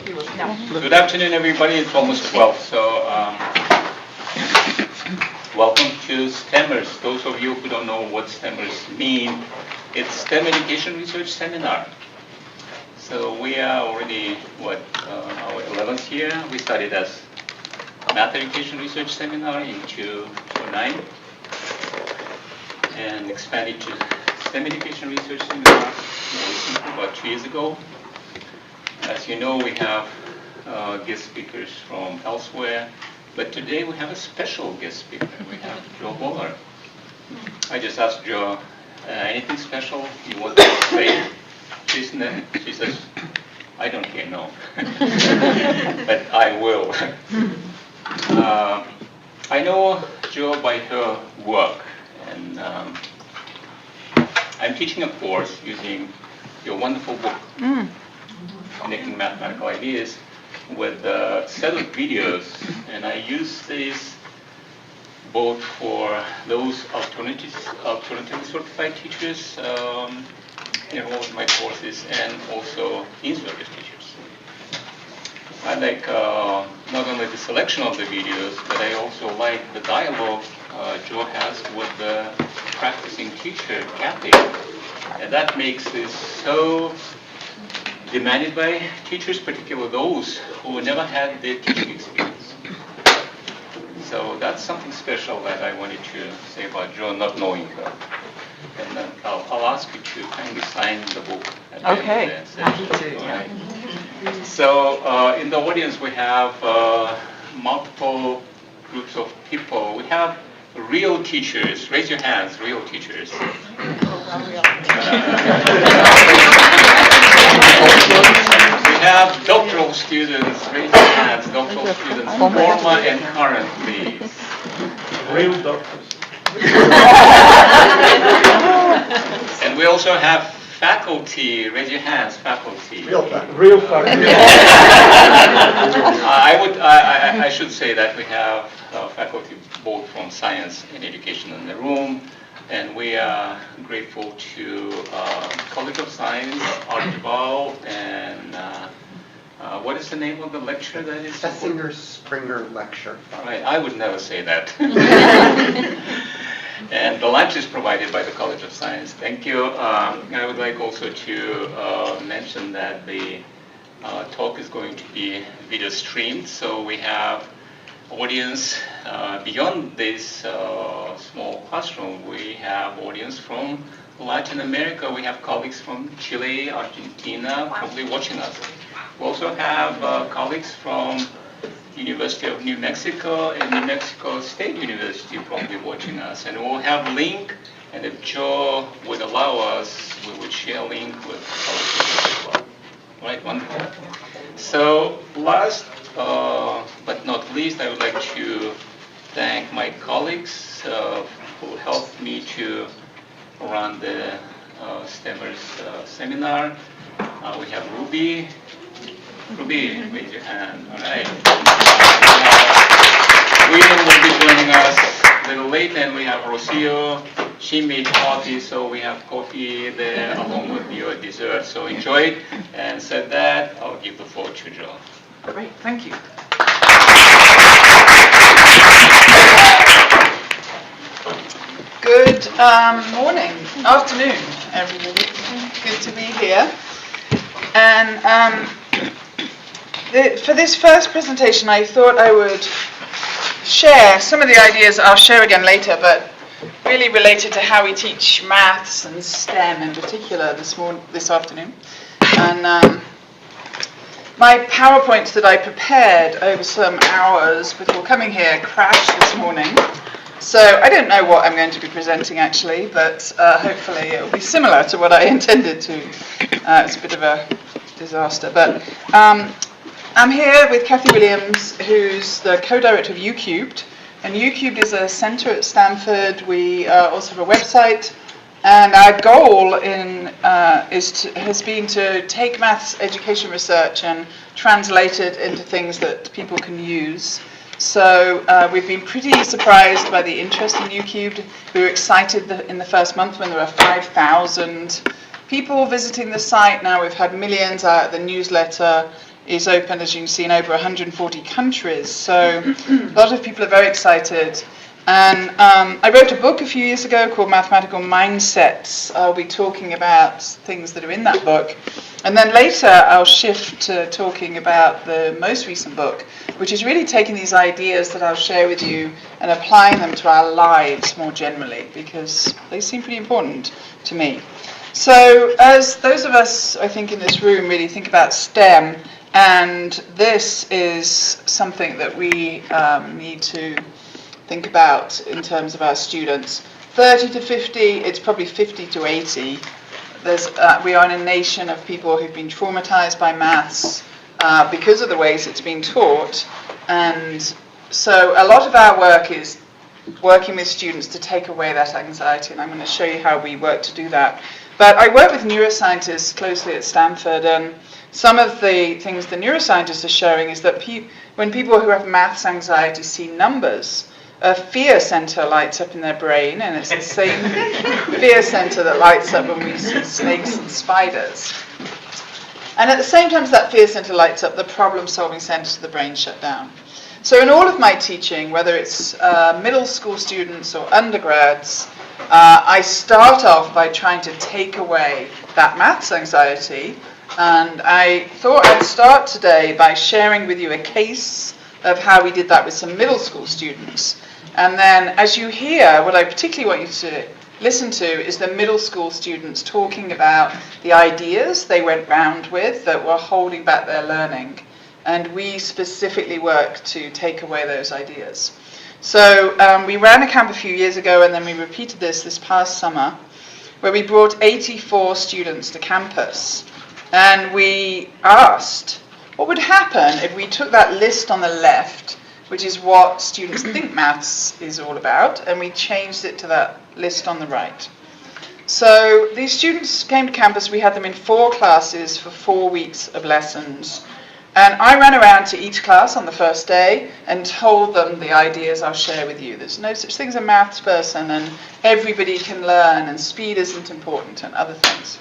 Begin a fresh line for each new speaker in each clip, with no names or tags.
Good afternoon, everybody. It's almost 12, so welcome to STEMers. Those of you who don't know what STEMers mean, it's STEM Education Research Seminar. So we are already, our 11th year. We started as a Math Education Research Seminar in 2009 and expanded to STEM Education Research Seminar about 2 years ago. As you know, we have guest speakers from elsewhere, but today we have a special guest speaker. We have Joe Bowler. I just asked Joe, anything special you want to say? She says, I don't care, no. But I will. I know Joe by her work, and I'm teaching a course using your wonderful book, Connecting Mathematical Ideas, with a set of videos, and I use these both for those alternatively certified teachers enrolled in my courses and also in-service teachers. I like not only the selection of the videos, but I also like the dialogue Joe has with the practicing teacher, Kathy. And that makes this so demanded by teachers, particularly those who never had the teaching experience. So that's something special that I wanted to say about Joe, not knowing her. And then I'll ask you to kindly sign the book.
Okay, happy to.
Right. So in the audience we have multiple groups of people. We have real teachers. Raise your hands, real teachers. We have doctoral students. Raise your hands, doctoral students, former and current, please.
Real doctors.
And we also have faculty. Raise your hands, faculty.
Real faculty.
I should say that we have faculty both from science and education in the room, and we are grateful to College of Science, Art Duval, and what is the name of the lecture that is?
Springer Lecture.
All right, I would never say that. And the lunch is provided by the College of Science. Thank you. I would like also to mention that the talk is going to be video streamed, so we have audience beyond this small classroom. We have audience from Latin America. We have colleagues from Chile, Argentina, probably watching us. We also have colleagues from University of New Mexico and New Mexico State University probably watching us. And we'll have link, and if Joe would allow us, we would share a link with colleagues as well. All right, wonderful. So last but not least, I would like to thank my colleagues who helped me to run the STEMers seminar. We have Ruby. Ruby, raise your hand. All right. William will be joining us a little late, and we have Rocio. She made coffee, so we have coffee there along with your dessert. So enjoy it. And said that, I'll give the floor to Joe.
Great, thank you. Good morning, afternoon, everybody. Good to be here. And for this first presentation, I thought I would share some of the ideas I'll share again later, but really related to how we teach maths and STEM in particular this afternoon. And my PowerPoints that I prepared over some hours before coming here crashed this morning. So I don't know what I'm going to be presenting actually, but hopefully it will be similar to what I intended to. It's a bit of a disaster, but I'm here with Kathy Williams, who's the co-director of UCubed, and UCubed is a center at Stanford. We also have a website, and our goal has been to take maths education research and translate it into things that people can use. So we've been pretty surprised by the interest in UCubed. We were excited in the first month when there were 5,000 people visiting the site. Now we've had millions out, the newsletter. is open, as you can see, in over 140 countries. So a lot of people are very excited. And I wrote a book a few years ago called Mathematical Mindsets. I'll be talking about things that are in that book. And then later I'll shift to talking about the most recent book, which is really taking these ideas that I'll share with you and applying them to our lives more generally, because they seem pretty important to me. So as those of us, I think, in this room really think about STEM, and this is something that we need to think about in terms of our students. 30 to 50, it's probably 50 to 80. We are in a nation of people who've been traumatized by maths because of the ways it's been taught. And so a lot of our work is working with students to take away that anxiety, and I'm going to show you how we work to do that. But I work with neuroscientists closely at Stanford, and some of the things the neuroscientists are showing is that when people who have maths anxiety see numbers, a fear center lights up in their brain, and it's the same fear center that lights up when we see snakes and spiders. And at the same time as that fear center lights up, the problem-solving centers of the brain shut down. So in all of my teaching, whether it's middle school students or undergrads, I start off by trying to take away that maths anxiety. And I thought I'd start today by sharing with you a case of how we did that with some middle school students. And then as you hear, what I particularly want you to listen to is the middle school students talking about the ideas they went round with that were holding back their learning. And we specifically work to take away those ideas. So we ran a camp a few years ago, and then we repeated this past summer, where we brought 84 students to campus. And we asked, what would happen if we took that list on the left, which is what students think maths is all about, and we changed it to that list on the right. So these students came to campus. We had them in 4 classes for 4 weeks of lessons. And I ran around to each class on the first day and told them the ideas I'll share with you. There's no such thing as a maths person, and everybody can learn, and speed isn't important, and other things.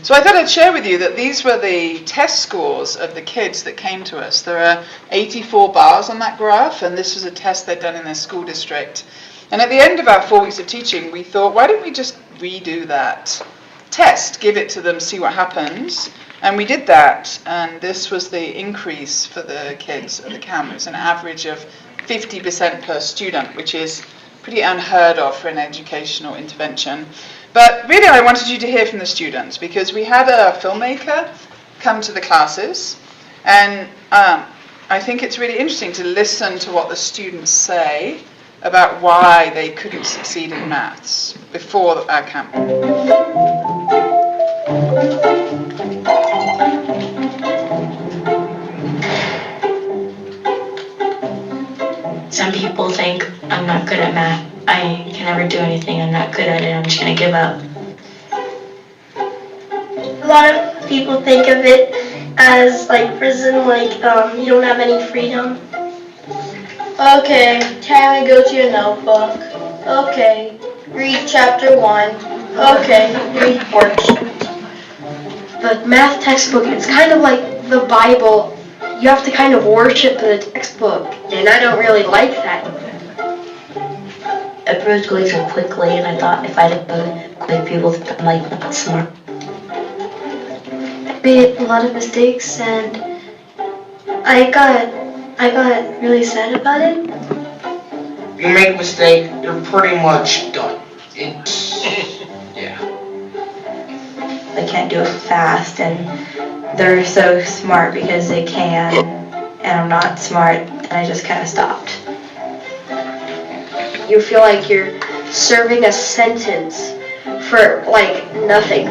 So I thought I'd share with you that these were the test scores of the kids that came to us. There are 84 bars on that graph, and this was a test they'd done in their school district. And at the end of our 4 weeks of teaching, we thought, why don't we just redo that test, give it to them, see what happens. And we did that, and this was the increase for the kids at the camp. It was an average of 50% per student, which is pretty unheard of for an educational intervention. But really, I wanted you to hear from the students, because we had a filmmaker come to the classes, and I think it's really interesting to listen to what the students say about why they couldn't succeed in maths before our camp.
Some people think I'm not good at math. I can never do anything. I'm not good at it. I'm just going to give up.
A lot of people think of it as like prison, like you don't have any freedom. Okay, time to go to your notebook. Okay, read chapter 1. Okay, read worksheet.
The math textbook, it's kind of like the Bible. You have to kind of worship the textbook, and I don't really like that.
It was going so quickly, and I thought if I didn't quick, people think I'm like not smart.
I made a lot of mistakes, and I got really sad about it.
If you make a mistake, you're pretty much done. Yeah.
They can't do it fast, and they're so smart because they can, and I'm not smart, and I just kind of stopped.
You feel like you're serving a sentence for like nothing.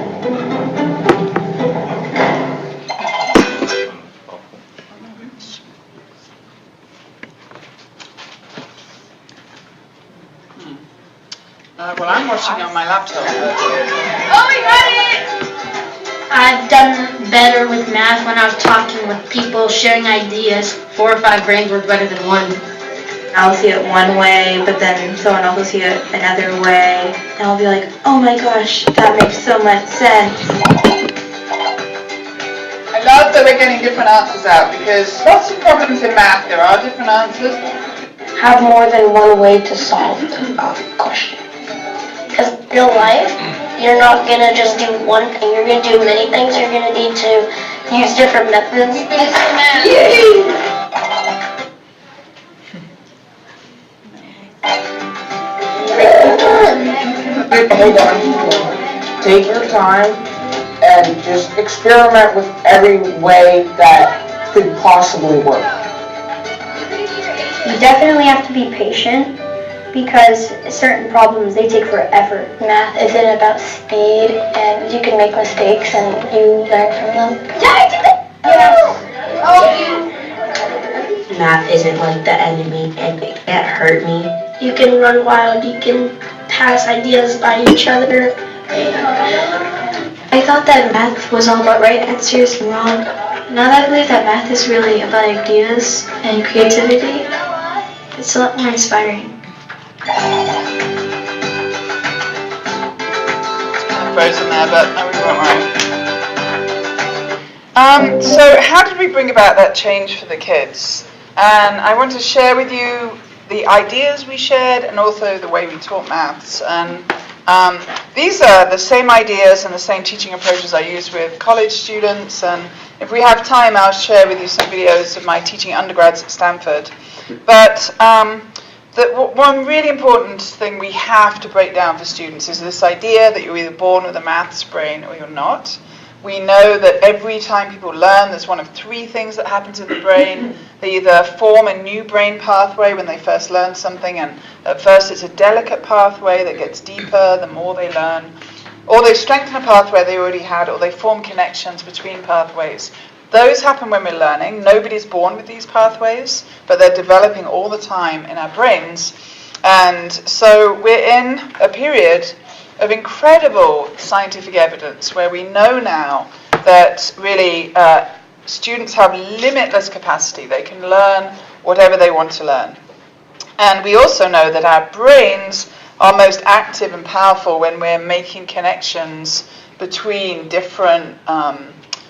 Well, I'm watching on my laptop.
Oh, we got it!
I've done better with math when I was talking with people, sharing ideas.
4 or 5 brains work better than one. I'll see it one way, but then someone else will see it another way, and I'll be like, oh my gosh, that makes so much sense.
I Not that we're getting different answers out, because lots of problems in math, there are different answers.
Have more than one way to solve the question.
Because real life, you're not gonna just do one thing. You're gonna do many things. You're gonna need to use different methods.
Yay!
Hold on. Take your time and just experiment with every way that could possibly work.
You definitely have to be patient because certain problems, they take forever.
Math isn't about speed, and you can make mistakes and you learn from them. Yeah, I did it! Yeah. Oh,
Math isn't like the enemy and it can't hurt me.
you can run wild. You can pass ideas by each other.
I thought that math was all about right answers and wrong. Now that I believe that math is really about ideas and creativity, it's a lot more inspiring.
Frozen there, but no, we won't worry. So how did we bring about that change for the kids? And I want to share with you the ideas we shared and also the way we taught maths. And these are the same ideas and the same teaching approaches I use with college students. And if we have time, I'll share with you some videos of my teaching undergrads at Stanford. But one really important thing we have to break down for students is this idea that you're either born with a maths brain or you're not. We know that every time people learn, there's one of three things that happens in the brain. They either form a new brain pathway when they first learn something, and at first it's a delicate pathway that gets deeper the more they learn, or they strengthen a pathway they already had, or they form connections between pathways. Those happen when we're learning. Nobody's born with these pathways, but they're developing all the time in our brains. And so we're in a period of incredible scientific evidence where we know now that really students have limitless capacity. They can learn whatever they want to learn. And we also know that our brains are most active and powerful when we're making connections between different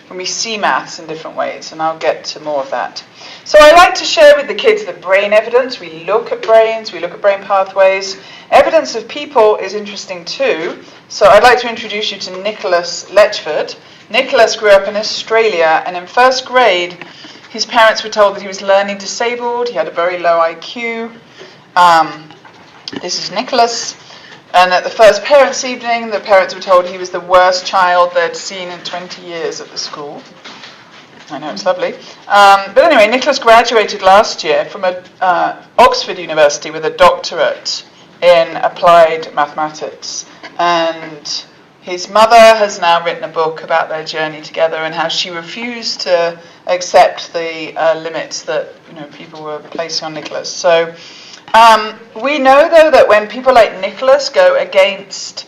when we see maths in different ways, and I'll get to more of that. So I like to share with the kids the brain evidence. We look at brains, we look at brain pathways. Evidence of people is interesting too. So I'd like to introduce you to Nicholas Ledford. Nicholas grew up in Australia, and in first grade, his parents were told that he was learning disabled. He had a very low IQ. This is Nicholas. And at the first parents' evening, the parents were told he was the worst child they'd seen in 20 years at the school. I know, it's lovely. But anyway, Nicholas graduated last year from Oxford University with a doctorate in applied mathematics. And his mother has now written a book about their journey together and how she refused to accept the limits that people were placing on Nicholas. So we know, though, that when people like Nicholas go against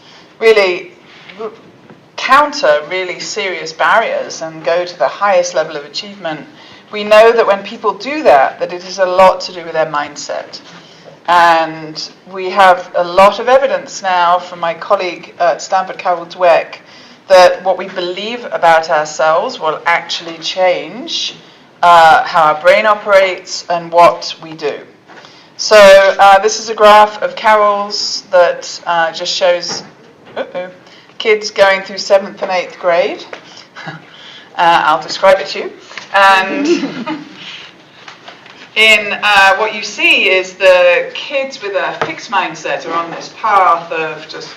counter really serious barriers and go to the highest level of achievement, we know that when people do that it is a lot to do with their mindset. And we have a lot of evidence now from my colleague at Stanford, Dweck, that what we believe about ourselves will actually change how our brain operates and what we do. So this is a graph of Carol's that just shows kids going through 7th and 8th grade. I'll describe it to you. And in what you see is the kids with a fixed mindset are on this path of just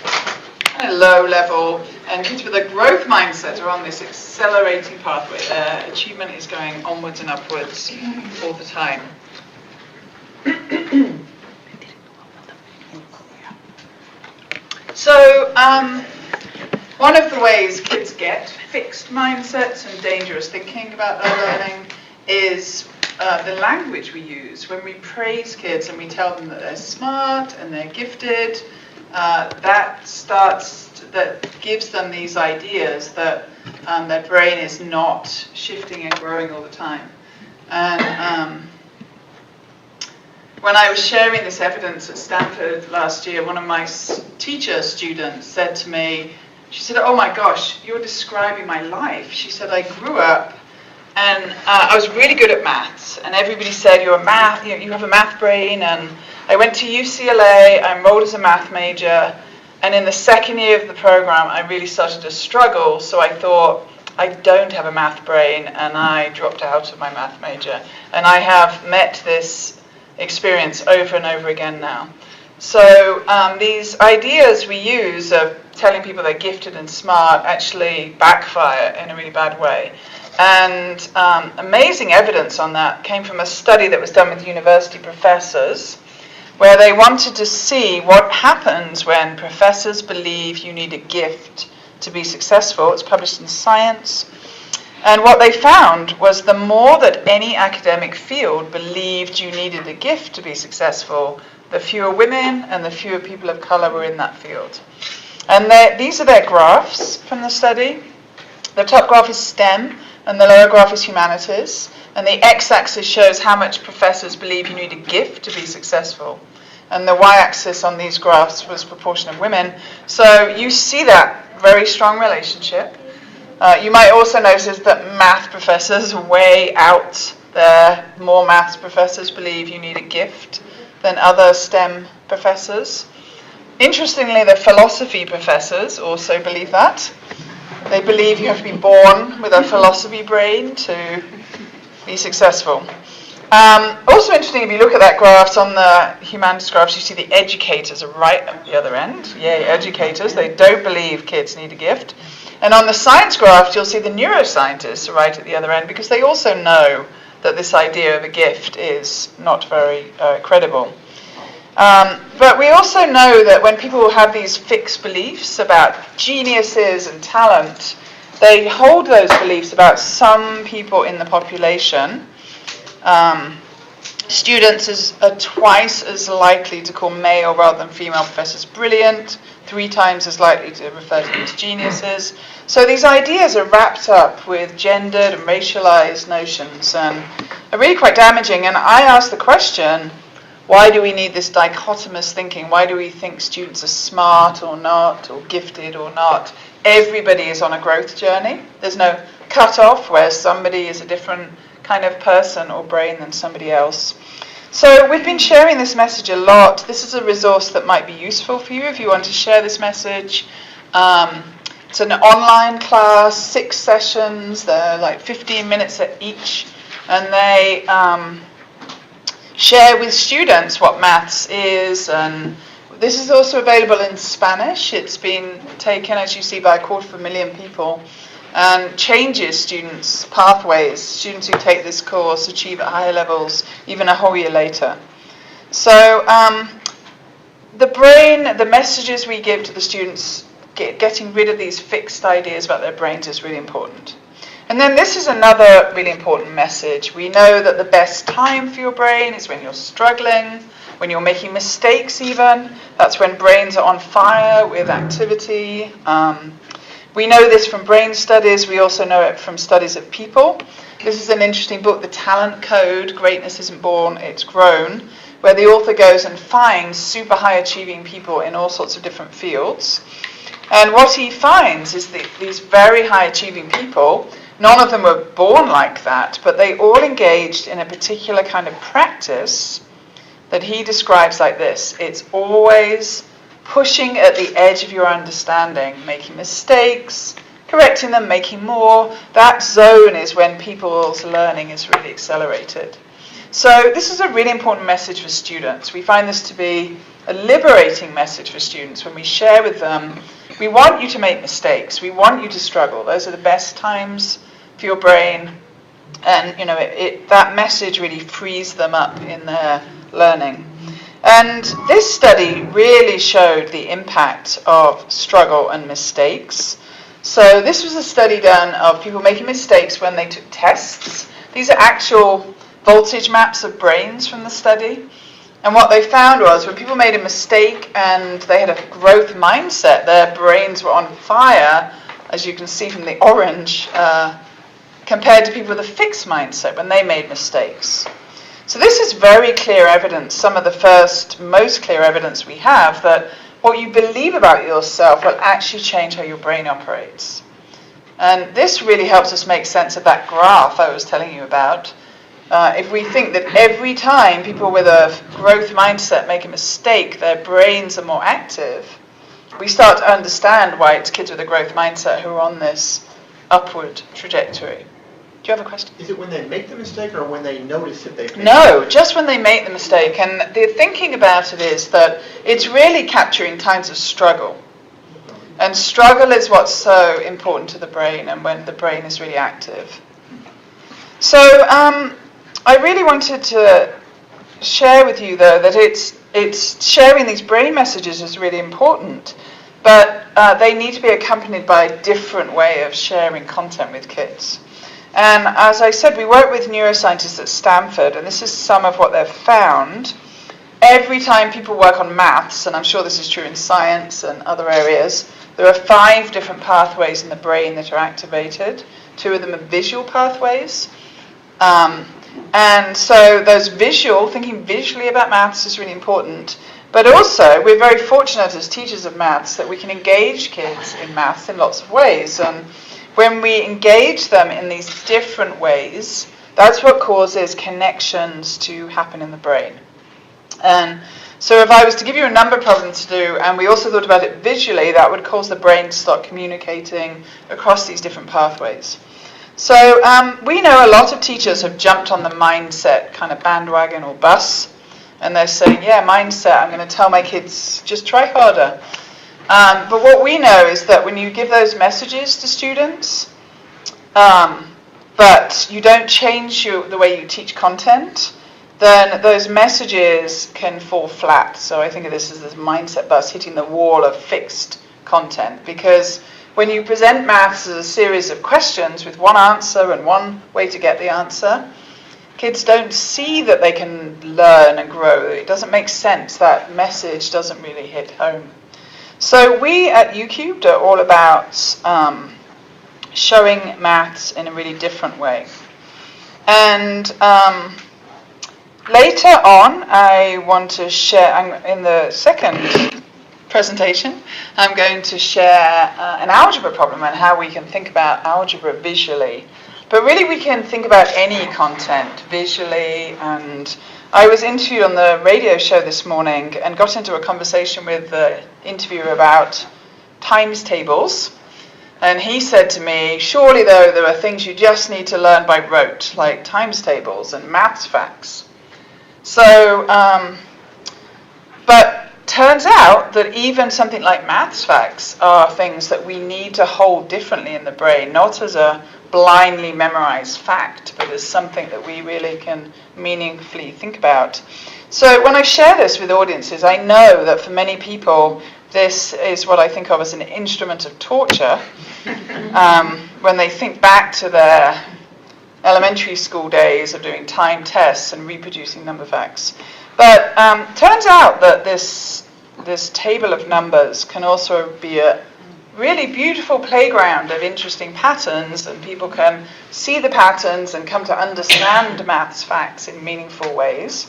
kind of low level, and kids with a growth mindset are on this accelerating pathway. Their achievement is going onwards and upwards all the time. So one of the ways kids get fixed mindsets and dangerous thinking about their learning is the language we use. When we praise kids and we tell them that they're smart and they're gifted, that gives them these ideas that their brain is not shifting and growing all the time. And when I was sharing this evidence at Stanford last year, one of my teacher students said to me, she said, "Oh my gosh, you're describing my life." She said, "I grew up and I was really good at maths, and everybody said you have a math brain, and I went to UCLA, I enrolled as a math major, and in the second year of the program I really started to struggle, so I thought, I don't have a math brain, and I dropped out of my math major, and I have met this experience over and over again now. So these ideas we use of telling people they're gifted and smart actually backfire in a really bad way. And amazing evidence on that came from a study that was done with university professors, where they wanted to see what happens when professors believe you need a gift to be successful. It's published in Science. And what they found was the more that any academic field believed you needed a gift to be successful, the fewer women and the fewer people of color were in that field. And these are their graphs from the study. The top graph is STEM, and the lower graph is humanities. And the x-axis shows how much professors believe you need a gift to be successful. And the y-axis on these graphs was proportion of women. So you see that very strong relationship. You might also notice that math professors way out there. More maths professors believe you need a gift than other STEM professors. Interestingly, the philosophy professors also believe that. They believe you have to be born with a philosophy brain to be successful. Also interesting, if you look at that graphs, on the humanities graphs, you see the educators are right at the other end. Yay, educators. They don't believe kids need a gift. And on the science graphs, you'll see the neuroscientists are right at the other end, because they also know that this idea of a gift is not very credible. But we also know that when people have these fixed beliefs about geniuses and talent, they hold those beliefs about some people in the population. Students are twice as likely to call male rather than female professors brilliant, 3 times as likely to refer to them as geniuses. So these ideas are wrapped up with gendered and racialized notions and are really quite damaging. And I ask the question, why do we need this dichotomous thinking? Why do we think students are smart or not, or gifted or not? Everybody is on a growth journey. There's no cutoff where somebody is a different kind of person or brain than somebody else. So we've been sharing this message a lot. This is a resource that might be useful for you if you want to share this message. It's an online class, 6 sessions. They're like 15 minutes at each. And they share with students what maths is. And this is also available in Spanish. It's been taken, as you see, by 250,000 people. And changes students' pathways. Students who take this course achieve at higher levels even a whole year later. So the brain, the messages we give to the students, getting rid of these fixed ideas about their brains is really important. And then this is another really important message. We know that the best time for your brain is when you're struggling, when you're making mistakes even. That's when brains are on fire with activity. We know this from brain studies. We also know it from studies of people. This is an interesting book, The Talent Code, Greatness Isn't Born, It's Grown, where the author goes and finds super high achieving people in all sorts of different fields. And what he finds is that these very high achieving people, none of them were born like that, but they all engaged in a particular kind of practice that he describes like this. It's always pushing at the edge of your understanding, making mistakes, correcting them, making more. That zone is when people's learning is really accelerated. So this is a really important message for students. We find this to be a liberating message for students when we share with them, we want you to make mistakes, we want you to struggle. Those are the best times for your brain. And that message really frees them up in their learning. And this study really showed the impact of struggle and mistakes. So this was a study done of people making mistakes when they took tests. These are actual voltage maps of brains from the study. And what they found was when people made a mistake and they had a growth mindset, their brains were on fire, as you can see from the orange, compared to people with a fixed mindset when they made mistakes. So this is very clear evidence, some of the first, most clear evidence we have, that what you believe about yourself will actually change how your brain operates. And this really helps us make sense of that graph I was telling you about. If we think that every time people with a growth mindset make a mistake, their brains are more active, we start to understand why it's kids with a growth mindset who are on this upward trajectory. Do you have a question?
Is it when they make the mistake or when they notice that they've made
No, just when they make the mistake. And the thinking about it is that it's really capturing times of struggle. And struggle is what's so important to the brain and when the brain is really active. So I really wanted to share with you, though, that it's sharing these brain messages is really important, but they need to be accompanied by a different way of sharing content with kids. And as I said, we work with neuroscientists at Stanford, and this is some of what they've found. Every time people work on maths, and I'm sure this is true in science and other areas, there are 5 different pathways in the brain that are activated. 2 of them are visual pathways. And so those thinking visually about maths is really important. But also, we're very fortunate as teachers of maths that we can engage kids in maths in lots of ways. And when we engage them in these different ways, that's what causes connections to happen in the brain. And so if I was to give you a number problem to do, and we also thought about it visually, that would cause the brain to start communicating across these different pathways. So we know a lot of teachers have jumped on the mindset kind of bandwagon or bus, and they're saying, yeah, mindset, I'm going to tell my kids, just try harder. But what we know is that when you give those messages to students, but you don't change the way you teach content, then those messages can fall flat. So I think of this as this mindset bus hitting the wall of fixed content, because when you present maths as a series of questions with one answer and one way to get the answer, kids don't see that they can learn and grow. It doesn't make sense. That message doesn't really hit home. So we at UCubed are all about showing maths in a really different way. And later on, I want to share, in the second presentation, I'm going to share an algebra problem and how we can think about algebra visually. But really we can think about any content visually, and I was interviewed on the radio show this morning and got into a conversation with the interviewer about times tables. And he said to me, surely though there are things you just need to learn by rote, like times tables and maths facts. So, but turns out that even something like maths facts are things that we need to hold differently in the brain, not as a blindly memorized fact, but as something that we really can meaningfully think about. So when I share this with audiences, I know that for many people, this is what I think of as an instrument of torture when they think back to their elementary school days of doing time tests and reproducing number facts. But turns out that this table of numbers can also be a really beautiful playground of interesting patterns, and people can see the patterns and come to understand maths facts in meaningful ways.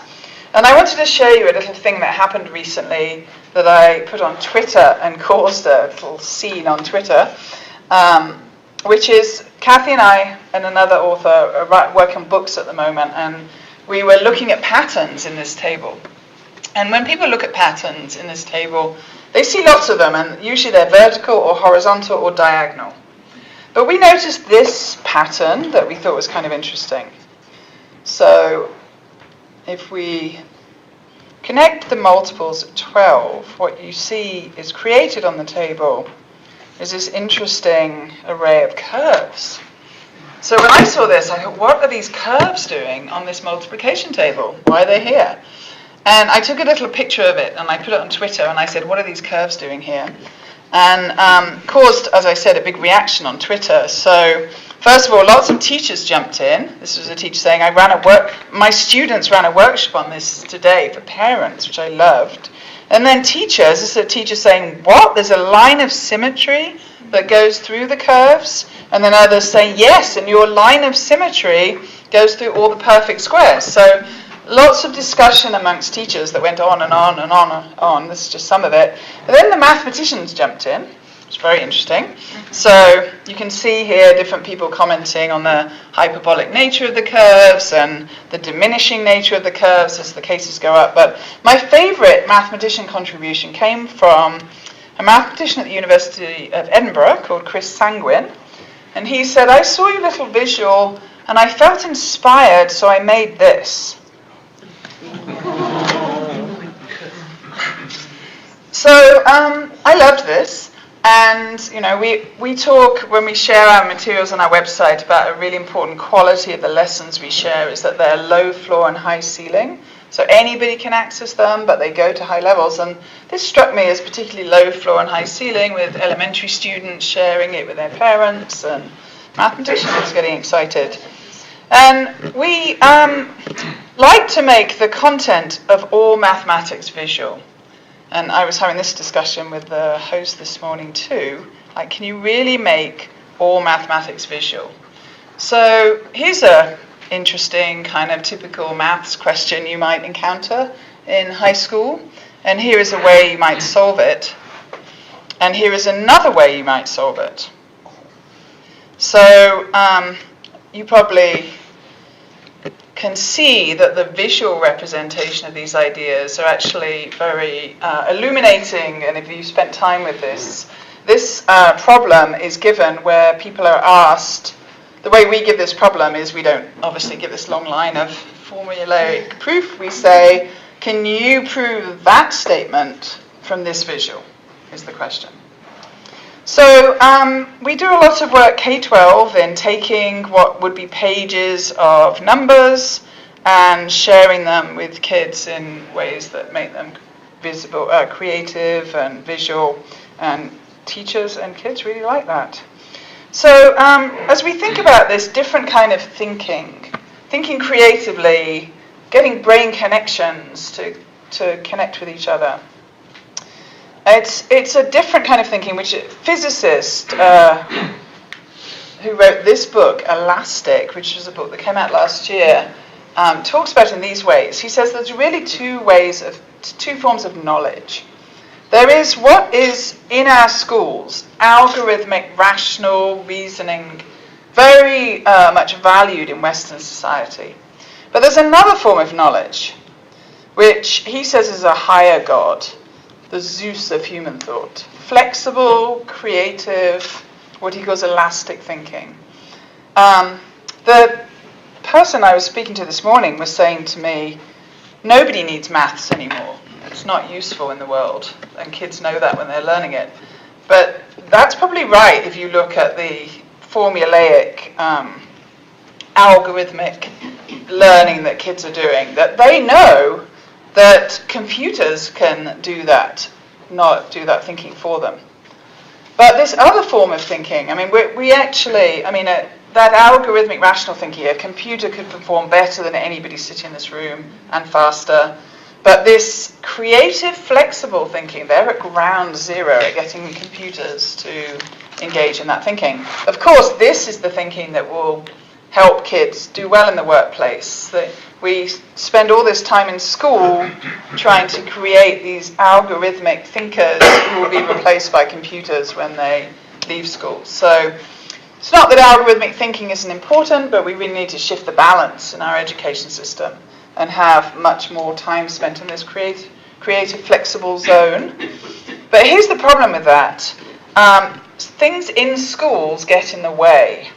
And I wanted to show you a little thing that happened recently that I put on Twitter and caused a little scene on Twitter, which is Kathy and I and another author are working on books at the moment, and we were looking at patterns in this table. And when people look at patterns in this table, they see lots of them, and usually they're vertical or horizontal or diagonal. But we noticed this pattern that we thought was kind of interesting. So if we connect the multiples of 12, what you see is created on the table is this interesting array of curves. So when I saw this, I thought, what are these curves doing on this multiplication table? Why are they here? And I took a little picture of it and I put it on Twitter and I said, what are these curves doing here? And caused, as I said, a big reaction on Twitter. So first of all, lots of teachers jumped in. This was a teacher saying, my students ran a workshop on this today for parents, which I loved. And then teachers, this is a teacher saying, what? There's a line of symmetry that goes through the curves? And then others saying, yes, and your line of symmetry goes through all the perfect squares. So lots of discussion amongst teachers that went on and on and on and on. This is just some of it. But then the mathematicians jumped in, It's very interesting. So you can see here different people commenting on the hyperbolic nature of the curves and the diminishing nature of the curves as the cases go up. But my favourite mathematician contribution came from a mathematician at the University of Edinburgh called Chris Sanguin. And he said, I saw your little visual and I felt inspired, so I made this. So I loved this. And, you know, we talk when we share our materials on our website about a really important quality of the lessons we share is that they're low floor and high ceiling. So anybody can access them, but they go to high levels. And this struck me as particularly low floor and high ceiling, with elementary students sharing it with their parents and mathematicians getting excited. And we like to make the content of all mathematics visual. And I was having this discussion with the host this morning too. Like, can you really make all mathematics visual? So here's a interesting kind of typical maths question you might encounter in high school. And here is a way you might solve it. And here is another way you might solve it. So you probably can see that the visual representation of these ideas are actually very illuminating. And if you spent time with this problem is given where people are asked, the way we give this problem is we don't obviously give this long line of formulaic proof. We say, can you prove that statement from this visual, is the question. So we do a lot of work K-12 in taking what would be pages of numbers and sharing them with kids in ways that make them visible, creative and visual, and teachers and kids really like that. So as we think about this different kind of thinking creatively, getting brain connections to connect with each other, it's a different kind of thinking, which a physicist who wrote this book, Elastic, which was a book that came out last year, talks about in these ways. He says there's really two forms of knowledge. There is what is in our schools, algorithmic, rational reasoning, very much valued in Western society. But there's another form of knowledge, which he says is a higher God, the Zeus of human thought. Flexible, creative, what he calls elastic thinking. The person I was speaking to this morning was saying to me, nobody needs maths anymore. It's not useful in the world, and kids know that when they're learning it. But that's probably right if you look at the formulaic, algorithmic learning that kids are doing, that they know that computers can do that, not do that thinking for them. But this other form of thinking, I mean, that algorithmic rational thinking, a computer could perform better than anybody sitting in this room and faster. But this creative, flexible thinking, they're at ground zero at getting computers to engage in that thinking. Of course, this is the thinking that will help kids do well in the workplace. That we spend all this time in school trying to create these algorithmic thinkers who will be replaced by computers when they leave school. So it's not that algorithmic thinking isn't important, but we really need to shift the balance in our education system and have much more time spent in this creative, flexible zone. But here's the problem with that. Things in schools get in the way.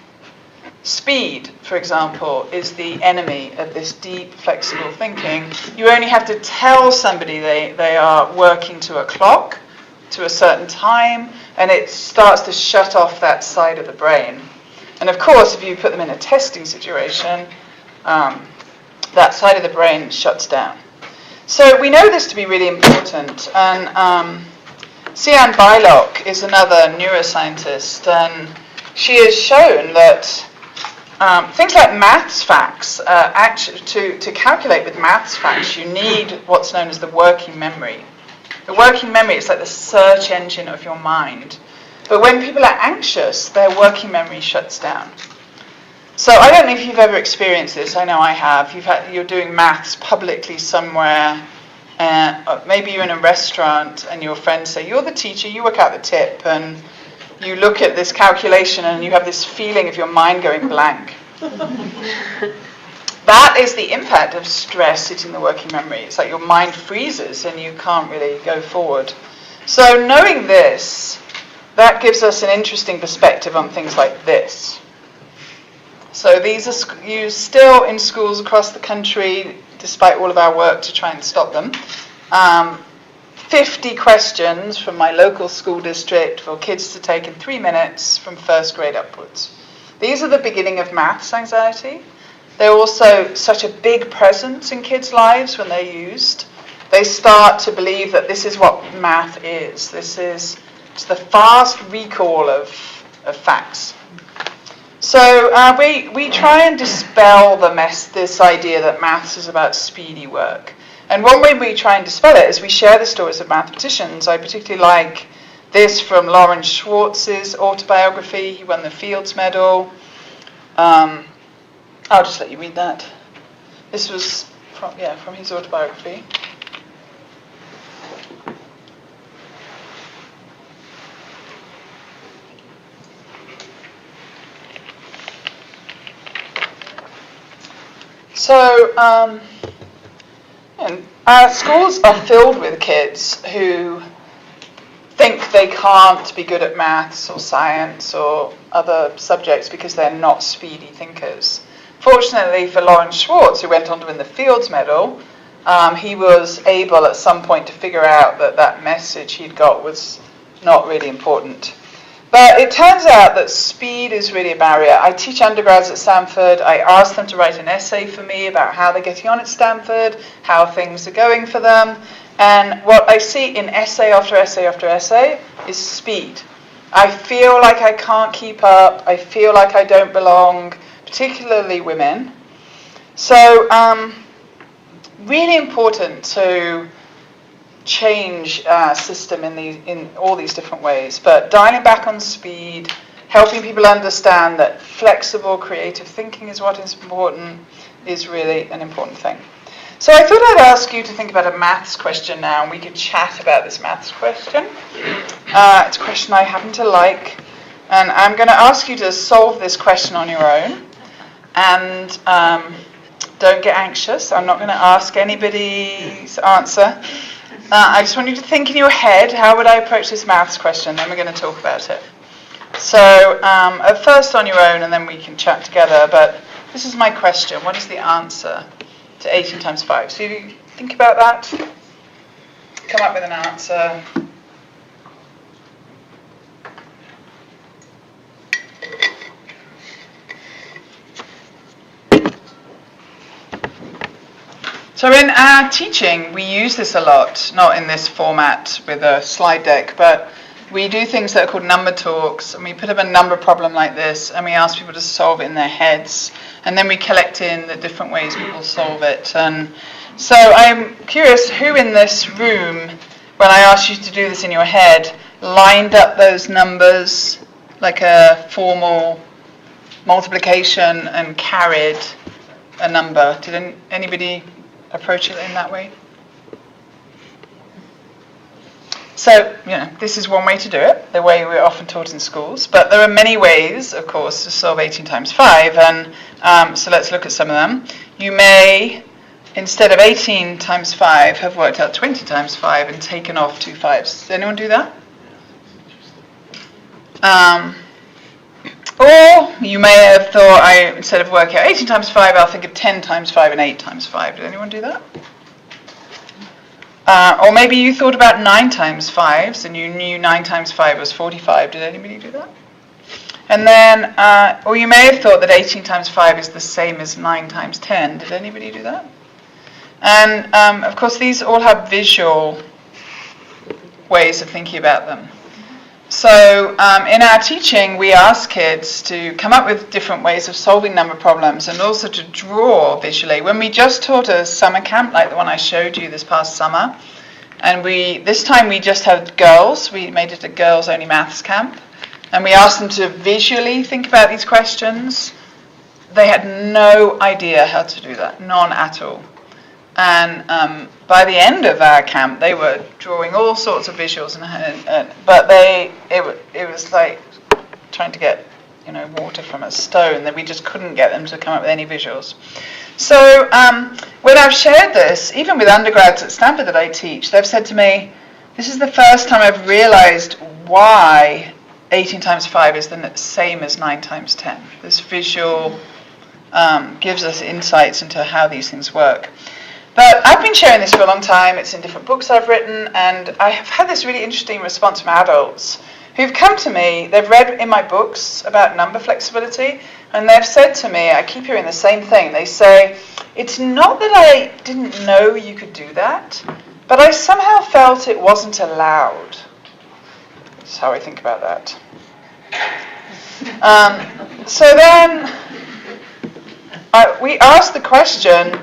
Speed, for example, is the enemy of this deep, flexible thinking. You only have to tell somebody they are working to a clock, to a certain time, and it starts to shut off that side of the brain. And of course, if you put them in a testing situation, that side of the brain shuts down. So we know this to be really important. And Sian Bylock is another neuroscientist, and she has shown that things like maths facts, actually, to calculate with maths facts, you need what's known as the working memory. The working memory is like the search engine of your mind. But when people are anxious, their working memory shuts down. So I don't know if you've ever experienced this. I know I have. You're doing maths publicly somewhere. Maybe you're in a restaurant and your friends say, you're the teacher, you work out the tip. And you look at this calculation and you have this feeling of your mind going blank. That is the impact of stress hitting the working memory. It's like your mind freezes and you can't really go forward. So knowing this, that gives us an interesting perspective on things like this. So these are used still in schools across the country, despite all of our work to try and stop them. 50 questions from my local school district for kids to take in 3 minutes from first grade upwards. These are the beginning of maths anxiety. They're also such a big presence in kids' lives when they're used. They start to believe that this is what math is. This is the fast recall of facts. So we try and dispel this idea that maths is about speedy work. And one way we try and dispel it is we share the stories of mathematicians. I particularly like this from Lawrence Schwartz's autobiography. He won the Fields Medal. I'll just let you read that. This was from his autobiography. So, our schools are filled with kids who think they can't be good at maths or science or other subjects because they're not speedy thinkers. Fortunately for Lawrence Schwartz, who went on to win the Fields Medal, he was able at some point to figure out that message he'd got was not really important. But it turns out that speed is really a barrier. I teach undergrads at Stanford. I ask them to write an essay for me about how they're getting on at Stanford, how things are going for them. And what I see in essay after essay after essay is speed. I feel like I can't keep up. I feel like I don't belong, particularly women. So really important to change system in all these different ways, but dialing back on speed, helping people understand that flexible creative thinking is what is important, is really an important thing. So I thought I'd ask you to think about a maths question now, and we could chat about this maths question. It's a question I happen to like, and I'm going to ask you to solve this question on your own, and don't get anxious. I'm not going to ask anybody's answer. I just want you to think in your head, how would I approach this maths question? Then we're going to talk about it. So at first on your own, and then we can chat together. But this is my question. What is the answer to 18 times 5? So you think about that. Come up with an answer. So in our teaching, we use this a lot, not in this format with a slide deck, but we do things that are called number talks, and we put up a number problem like this, and we ask people to solve it in their heads, and then we collect in the different ways people solve it. And so I'm curious, who in this room, when I asked you to do this in your head, lined up those numbers like a formal multiplication and carried a number? Did anybody approach it in that way? So, this is one way to do it, the way we're often taught in schools, but there are many ways, of course, to solve 18 times 5, and so let's look at some of them. You may, instead of 18 times 5, have worked out 20 times 5 and taken off 2 5s. Does anyone do that? Or you may have thought, instead of working out 18 times 5, I'll think of 10 times 5 and 8 times 5. Did anyone do that? Or maybe you thought about 9 times 5s and you knew 9 times 5 was 45. Did anybody do that? And then, or you may have thought that 18 times 5 is the same as 9 times 10. Did anybody do that? And, of course, these all have visual ways of thinking about them. So in our teaching, we ask kids to come up with different ways of solving number problems and also to draw visually. When we just taught a summer camp, like the one I showed you this past summer, and this time we just had girls. We made it a girls-only maths camp, and we asked them to visually think about these questions. They had no idea how to do that, none at all. And by the end of our camp, they were drawing all sorts of visuals, but it was like trying to get, water from a stone, that we just couldn't get them to come up with any visuals. So when I've shared this, even with undergrads at Stanford that I teach, they've said to me, this is the first time I've realized why 18 times 5 is the same as 9 times 10. This visual gives us insights into how these things work. But I've been sharing this for a long time. It's in different books I've written, and I have had this really interesting response from adults who've come to me. They've read in my books about number flexibility, and they've said to me, I keep hearing the same thing. They say, it's not that I didn't know you could do that, but I somehow felt it wasn't allowed. That's how I think about that. So then we asked the question,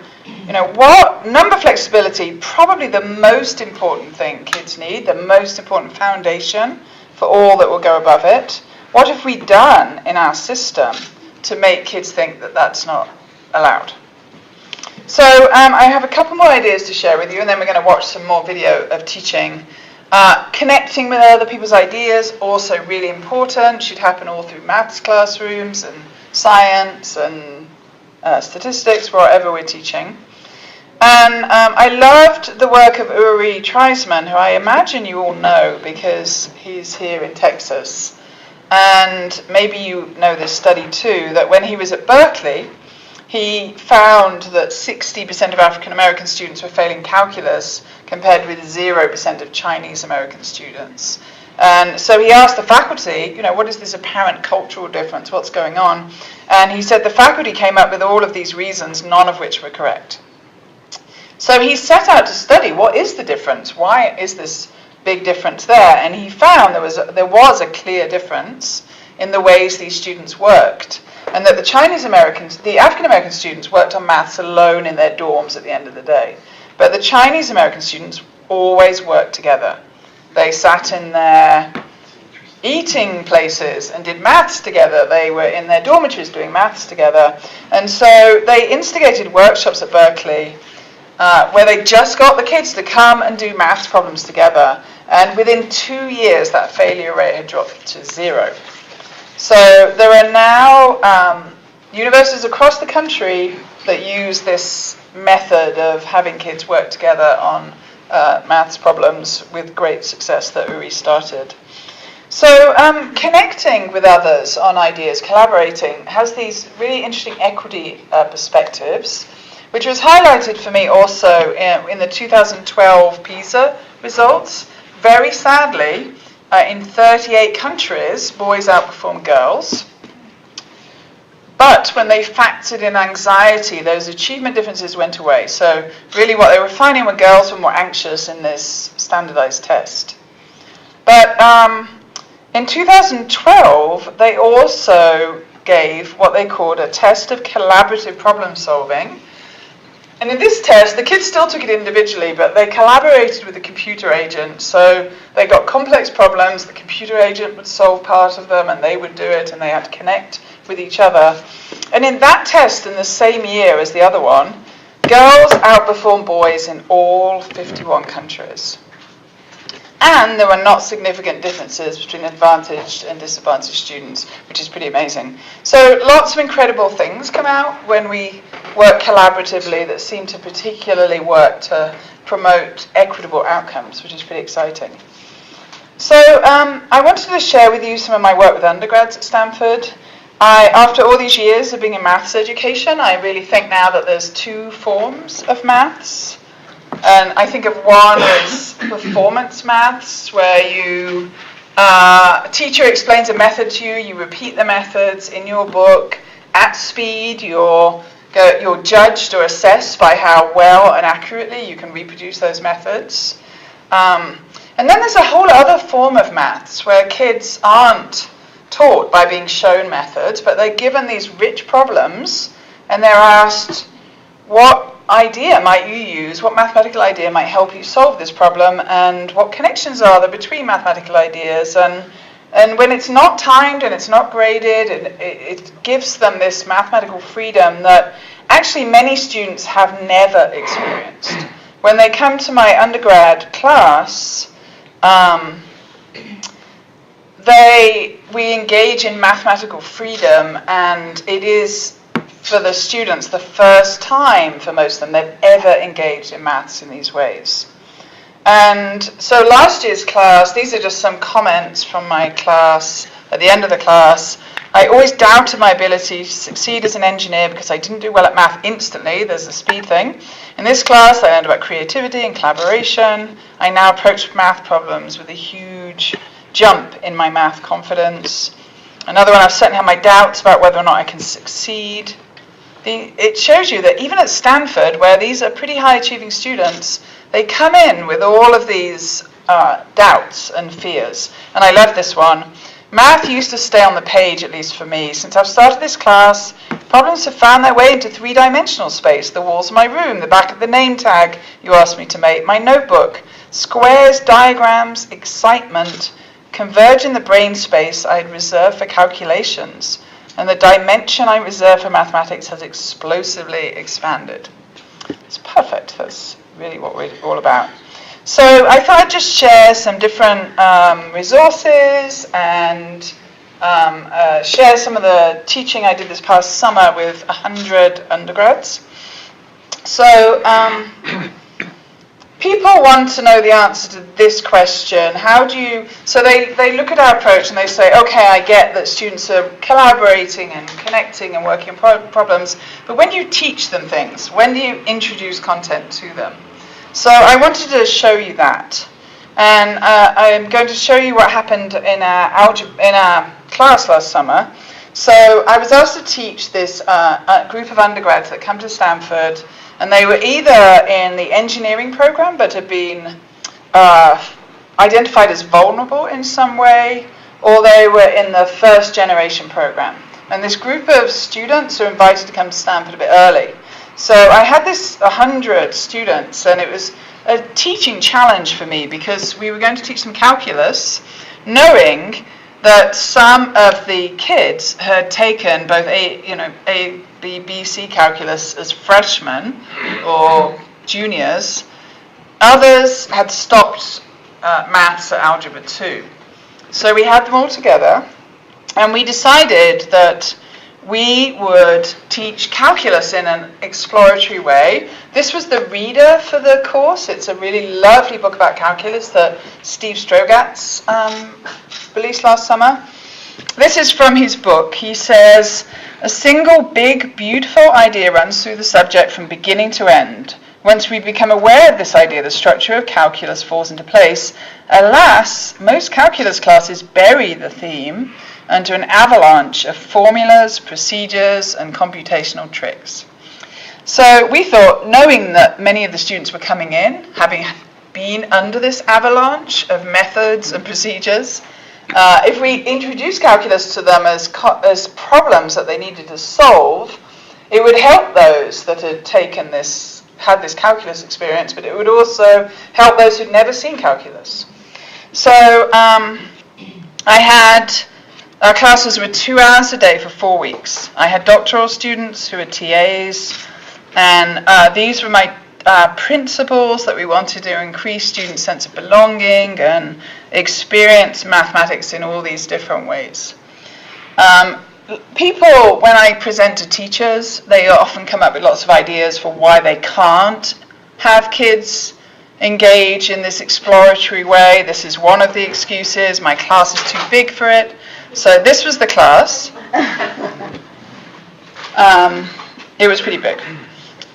what number flexibility, probably the most important thing kids need, the most important foundation for all that will go above it. What have we done in our system to make kids think that that's not allowed? So I have a couple more ideas to share with you, and then we're going to watch some more video of teaching. Connecting with other people's ideas, also really important, should happen all through maths classrooms and science and statistics, wherever we're teaching. And I loved the work of Uri Treisman, who I imagine you all know because he's here in Texas. And maybe you know this study too, that when he was at Berkeley, he found that 60% of African American students were failing calculus compared with 0% of Chinese American students. And so he asked the faculty, what is this apparent cultural difference? What's going on? And he said the faculty came up with all of these reasons, none of which were correct. So he set out to study what is the difference? Why is this big difference there? And he found there was a clear difference in the ways these students worked, and that the African American students worked on maths alone in their dorms at the end of the day. But the Chinese American students always worked together. They sat in their eating places and did maths together. They were in their dormitories doing maths together. And so they instigated workshops at Berkeley where they just got the kids to come and do maths problems together. And within 2 years, that failure rate had dropped to 0. So there are now universities across the country that use this method of having kids work together on maths problems with great success that Uri started. So connecting with others on ideas, collaborating, has these really interesting equity perspectives, which was highlighted for me also in the 2012 PISA results. Very sadly, in 38 countries, boys outperformed girls. But when they factored in anxiety, those achievement differences went away. So really what they were finding were girls were more anxious in this standardized test. But in 2012, they also gave what they called a test of collaborative problem solving. And in this test, the kids still took it individually, but they collaborated with the computer agent. So they got complex problems, the computer agent would solve part of them, and they would do it, and they had to connect with each other. And in that test, in the same year as the other one, girls outperformed boys in all 51 countries. And there were not significant differences between advantaged and disadvantaged students, which is pretty amazing. So lots of incredible things come out when we work collaboratively that seem to particularly work to promote equitable outcomes, which is pretty exciting. So I wanted to share with you some of my work with undergrads at Stanford. After all these years of being in maths education, I really think now that there's 2 forms of maths. And I think of one as performance maths, where a teacher explains a method to you, you repeat the methods in your book at speed, you're judged or assessed by how well and accurately you can reproduce those methods. And then there's a whole other form of maths where kids aren't taught by being shown methods, but they're given these rich problems and they're asked, what idea might you use, what mathematical idea might help you solve this problem, and what connections are there between mathematical ideas? And when it's not timed and it's not graded, it gives them this mathematical freedom that actually many students have never experienced. When they come we engage in mathematical freedom, and it is, for the students, the first time for most of them they've ever engaged in maths in these ways. And so last year's class, these are just some comments from my class at the end of the class. I always doubted my ability to succeed as an engineer because I didn't do well at math instantly. There's a speed thing. In this class, I learned about creativity and collaboration. I now approach math problems with a huge jump in my math confidence. Another one, I've certainly had my doubts about whether or not I can succeed. It shows you that even at Stanford, where these are pretty high achieving students, they come in with all of these doubts and fears. And I love this one. Math used to stay on the page, at least for me. Since I've started this class, problems have found their way into three-dimensional space. The walls of my room, the back of the name tag you asked me to make, my notebook, squares, diagrams, excitement, converge in the brain space I had reserved for calculations. And the dimension I reserve for mathematics has explosively expanded. It's perfect. That's really what we're all about. So I thought I'd just share some different resources and share some of the teaching I did this past summer with 100 undergrads. So people want to know the answer to this question. So they look at our approach and they say, okay, I get that students are collaborating and connecting and working on problems, but when do you teach them things? When do you introduce content to them? So I wanted to show you that. And I'm going to show you what happened in our class last summer. So I was asked to teach this group of undergrads that come to Stanford, and they were either in the engineering program but had been identified as vulnerable in some way, or they were in the first generation program. And this group of students are invited to come to Stanford a bit early. So I had this 100 students, and it was a teaching challenge for me because we were going to teach them calculus, knowing that some of the kids had taken both A, B, C calculus as freshmen or juniors. Others had stopped maths at Algebra 2. So we had them all together, and we decided that we would teach calculus in an exploratory way. This was the reader for the course. It's a really lovely book about calculus that Steve Strogatz released last summer. This is from his book. He says, a single big, beautiful idea runs through the subject from beginning to end. Once we become aware of this idea, the structure of calculus falls into place. Alas, most calculus classes bury the theme under an avalanche of formulas, procedures, and computational tricks. So we thought, knowing that many of the students were coming in, having been under this avalanche of methods and procedures, if we introduced calculus to them as problems that they needed to solve, it would help those that had this calculus experience, but it would also help those who'd never seen calculus. So our classes were 2 hours a day for 4 weeks. I had doctoral students who were TAs, and these were my principles that we wanted to increase students' sense of belonging and experience mathematics in all these different ways. People, when I present to teachers, they often come up with lots of ideas for why they can't have kids engage in this exploratory way. This is one of the excuses. My class is too big for it. So this was the class. It was pretty big.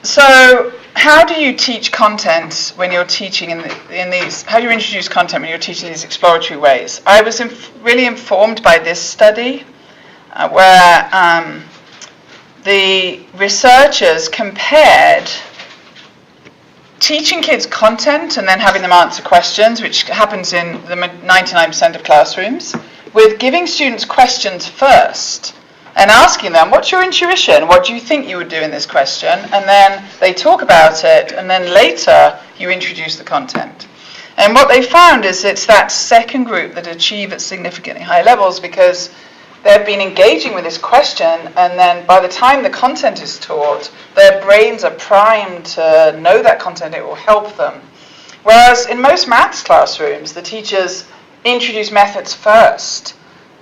So how do you teach content when you're teaching in these? How do you introduce content when you're teaching these exploratory ways? I was really informed by this study where the researchers compared teaching kids content and then having them answer questions, which happens in the 99% of classrooms, with giving students questions first and asking them, what's your intuition? What do you think you would do in this question? And then they talk about it, and then later you introduce the content. And what they found is it's that second group that achieve at significantly higher levels because they've been engaging with this question, and then by the time the content is taught, their brains are primed to know that content. It will help them. Whereas in most maths classrooms, the teachers introduce methods first,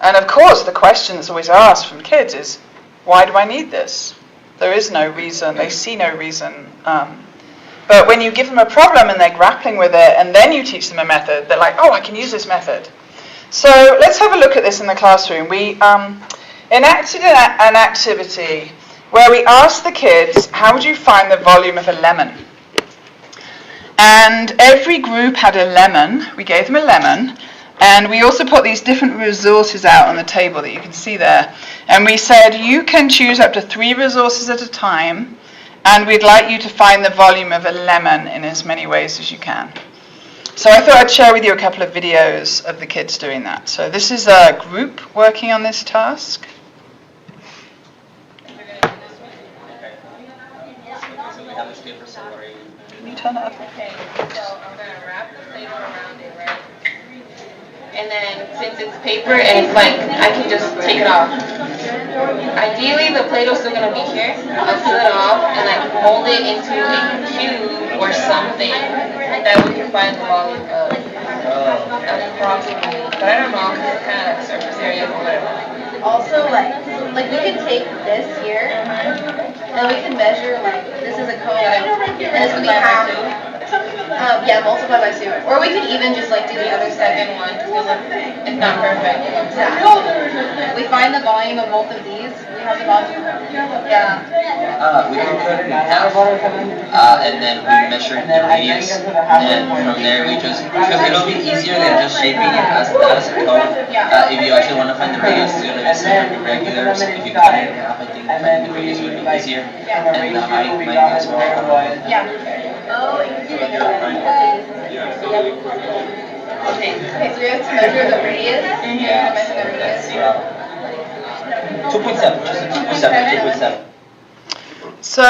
And of course, the question that's always asked from kids is, why do I need this? There is no reason. They see no reason. But when you give them a problem and they're grappling with it, and then you teach them a method, they're like, oh, I can use this method. So let's have a look at this in the classroom. We enacted an activity where we asked the kids, how would you find the volume of a lemon? And every group had a lemon. We gave them a lemon. And we also put these different resources out on the table that you can see there. And we said, you can choose up to 3 resources at a time. And we'd like you to find the volume of a lemon in as many ways as you can. So I thought I'd share with you a couple of videos of the kids doing that. So this is a group working on this task. Can you turn it up?
Okay, so I'm going to wrap the Play-Doh around it, right? And then since it's paper and it's like, I can just take it off. Ideally, the Play-Doh's still going to be here. I'll peel it off and like mold it into a cube or something that we can find the volume of approximately. But I don't know, because it's kind of like surface area or whatever.
Also, like we could take this here and we can measure, like, this is a cone and this would be half. Yeah, multiply by 2. Or we could even just like do the other second one because it's not perfect. Exactly. We find the volume of both of these. We have the volume. Yeah.
We can cut it in half, and then we measure the radius, and from there we just, because it'll be easier than just shaping it as a cone. If you actually want to find the radius, it's going to be similar to regular, so if you cut it in half, I think finding the radius would be easier, and the height might as well.
Yeah. Oh, okay, so we have to measure the radius.
Yeah.
Measure the radius.
2.7, just 2.7.
So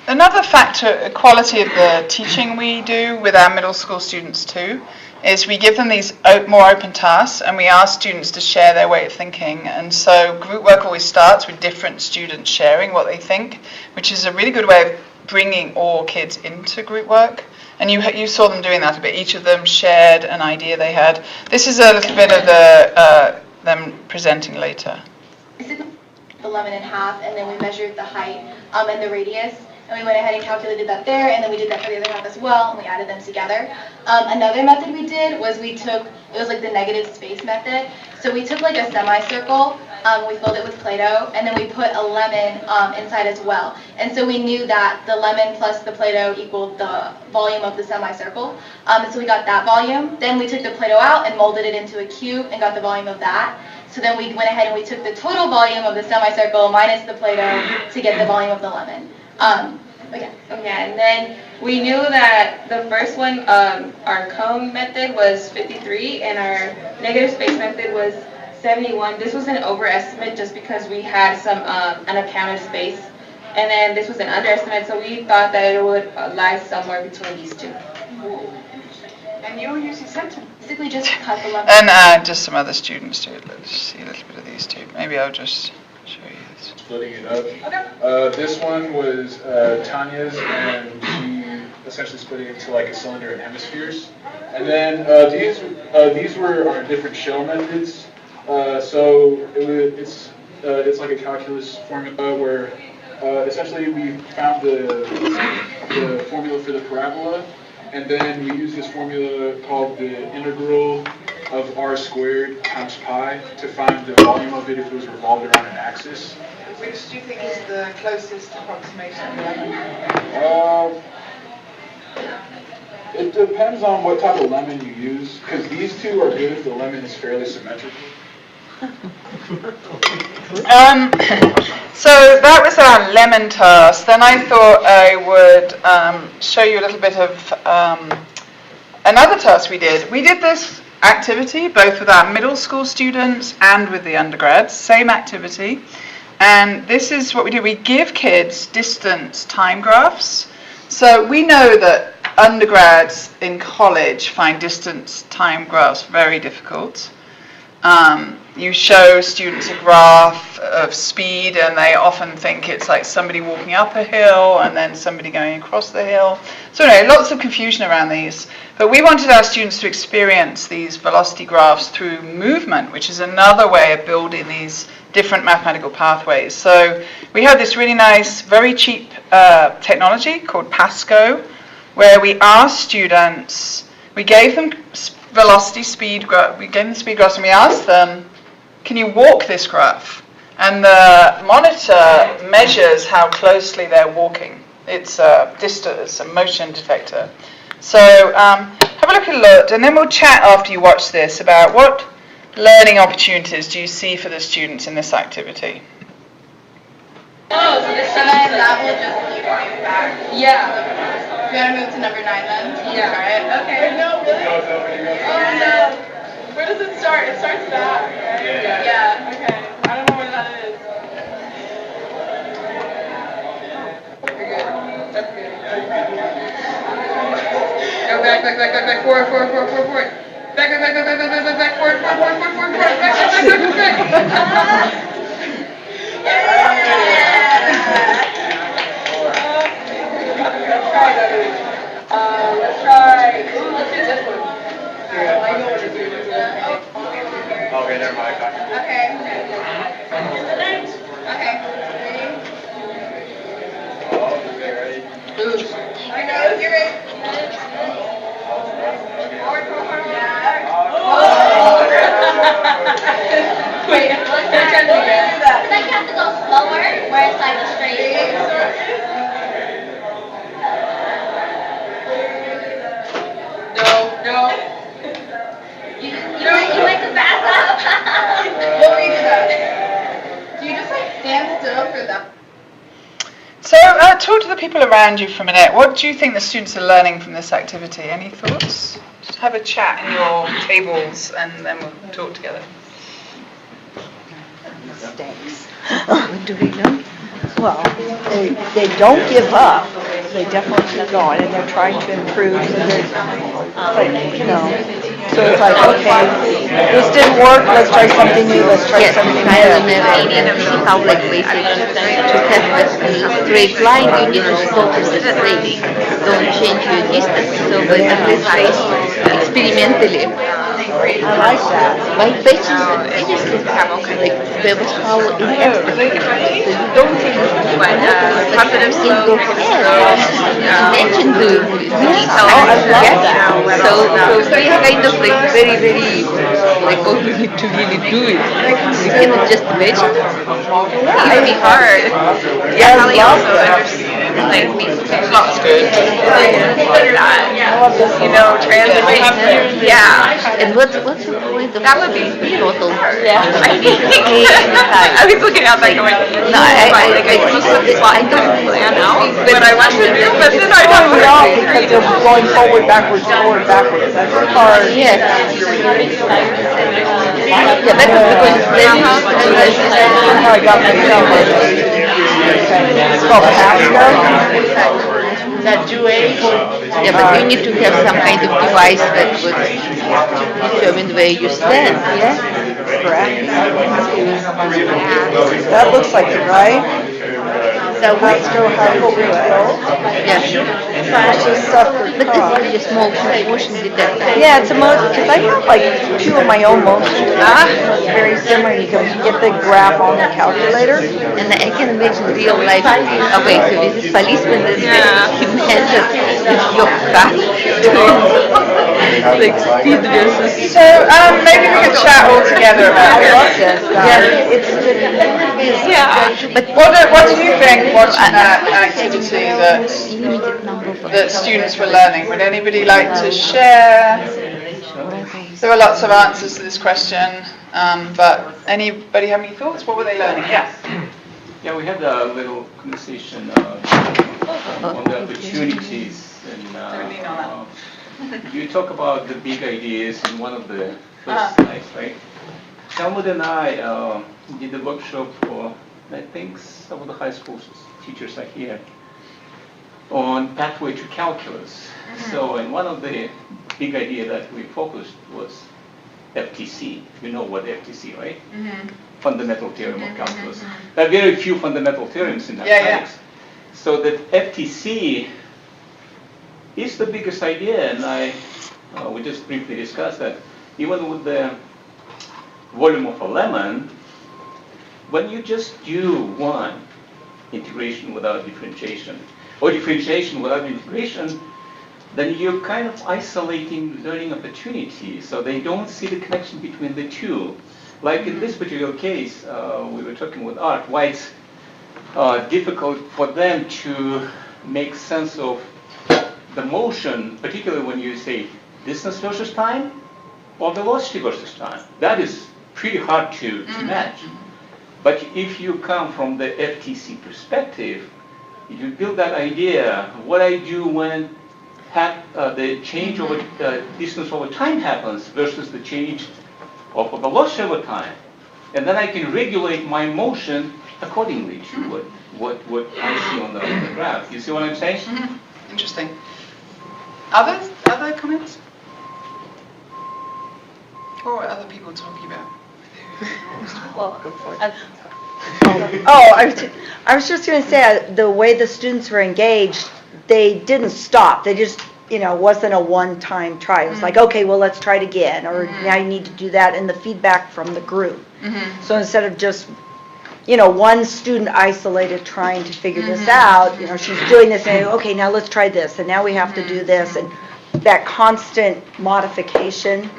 another factor, a quality of the teaching we do with our middle school students too, is we give them these more open tasks and we ask students to share their way of thinking. And so group work always starts with different students sharing what they think, which is a really good way of bringing all kids into group work. And you saw them doing that a bit. Each of them shared an idea they had. This is a little bit of them presenting later.
We split the lemon in half, and then we measured the height and the radius, and we went ahead and calculated that there, and then we did that for the other half as well, and we added them together. Another method we did was it was like the negative space method. So we took like a semicircle, we filled it with Play-Doh, and then we put a lemon inside as well. And so we knew that the lemon plus the Play-Doh equaled the volume of the semicircle. And so we got that volume. Then we took the Play-Doh out and molded it into a cube and got the volume of that. So then we went ahead and we took the total volume of the semicircle minus the Play-Doh to get the volume of the lemon.
And then we knew that the first one, our cone method was 53 and our negative space method was 71. This was an overestimate just because we had some unaccounted space. And then this was an underestimate, so we thought that it would lie somewhere between these two.
And you were using sentence.
Basically just cut the lemon.
And just some other students do it. Let's see a little bit of these two. Maybe I'll just show you this.
Splitting it up. Okay. This one was Tanya's, and she essentially split it into like a cylinder and hemispheres. And then these were our different shell methods. So it's like a calculus formula where essentially we found the formula for the parabola, and then we use this formula called the integral of r squared times pi to find the volume of it if it was revolved around an axis.
Which do you think is the closest approximation of lemon?
It depends on what type of lemon you use, because these two are good if the lemon is fairly symmetrical.
So that was our lemon task. Then I thought I would show you a little bit of another task we did. We did this activity both with our middle school students and with the undergrads, same activity. And this is what we do. We give kids distance time graphs. So we know that undergrads in college find distance time graphs very difficult. you show students a graph of speed and they often think it's like somebody walking up a hill and then somebody going across the hill. So anyway, lots of confusion around these. But we wanted our students to experience these velocity graphs through movement, which is another way of building these different mathematical pathways. So we had this really nice, very cheap technology called Pasco, where we asked students, we gave them velocity, speed graph, we gave them speed graphs and we asked them, can you walk this graph? And the monitor measures how closely they're walking. It's a motion detector. So have a look at it, and then we'll chat after you watch this about what learning opportunities do you see for the students in this activity.
Oh, so this time that will just keep going back. Yeah. You want to move to number 9 then? Yeah. All right. Okay. No, really? Oh no. Where does it start? It starts back, right? Yeah. Okay. I don't know where that is. You're good. That's good. Go back, forward. Back, forward, back. Let's try do this one. I know what to do.
Okay, never mind.
Okay. I know, you're ready. Wait, let's try that.
But then you have to go slower, where it's like a straight.
No.
You went too fast up.
What were you doing? Do you just like stand still for that?
So talk to the people around you for a minute. What do you think the students are learning from this activity? Any thoughts? Just have a chat in your tables and then we'll talk together.
Mistakes. Do we know? Well, they don't give up. They definitely keep going, and they're trying to improve. So so it's like, okay, this didn't work. Let's try something new. Let's try something new.
How like basically to have a straight line, you need to focus the straight. Don't change your distance. So basically, experimentally.
I like that.
Like patches have like there was power in everything. So you don't think positive slope. Mention the detail.
I love that.
So we kind of like very like oh you need to really do it. You cannot just imagine. It would be hard.
Yeah,
I love that. Like
That's good.
translation. Yeah. And what's the point of that would be total hurt? Yeah. I was looking out that going, no, I don't plan out, but I want to do, but then I don't
know because they're going forward, backwards. That's hard.
Yes. Yeah, that's because then how
I got myself. It's called Pasco. That age?
Yeah, but you need to have some kind of device that would determine where you stand, yeah?
Correct. That looks like it, right?
So
Pasco, how to do it.
Yeah.
Flashes stuff for
But this is just motion detector.
Yeah, it's a motion, because I have like 2 of my own motions. Very similar. You can get the graph on the calculator.
And I can imagine real life. Okay, so this is policeman that measures your car like speed versus.
So maybe we could chat all together about it.
I love this.
But what do you think watching that activity that students were learning? Would anybody like to share? There were lots of answers to this question, but anybody have any thoughts? What were they learning? Yeah.
Yeah, we had a little conversation on the opportunities, and you talk about the big ideas in one of the first slides, right? Talmud and I did a workshop for, I think, some of the high school teachers are here, on pathway to calculus. So, and one of the big idea that we focused was FTC. You know what FTC, right?
Mm-hmm.
Fundamental theorem of calculus. There are very few fundamental theorems in mathematics. So the FTC is the biggest idea, and we just briefly discussed that even with the volume of a lemon, when you just do one integration without differentiation, or differentiation without integration, then you're kind of isolating learning opportunities, so they don't see the connection between the two. Like in this particular case, we were talking with Art, why it's difficult for them to make sense of the motion, particularly when you say distance versus time or velocity versus time. That is pretty hard to match. But if you come from the FTC perspective, you build that idea, what I do when the change over distance over time happens versus the change of a velocity over time. And then I can regulate my motion accordingly to what I see on the graph. You see what I'm saying?
Mm-hmm. Interesting. Other comments? What were other people talking about?
Well,
I was just going to say, the way the students were engaged, they didn't stop. They just, wasn't a one-time try. It was like, okay, well, let's try it again, or now you need to do that, and the feedback from the group. So instead of just, one student isolated trying to figure this out, she's doing this, and okay, now let's try this, and now we have to do this, and that constant modification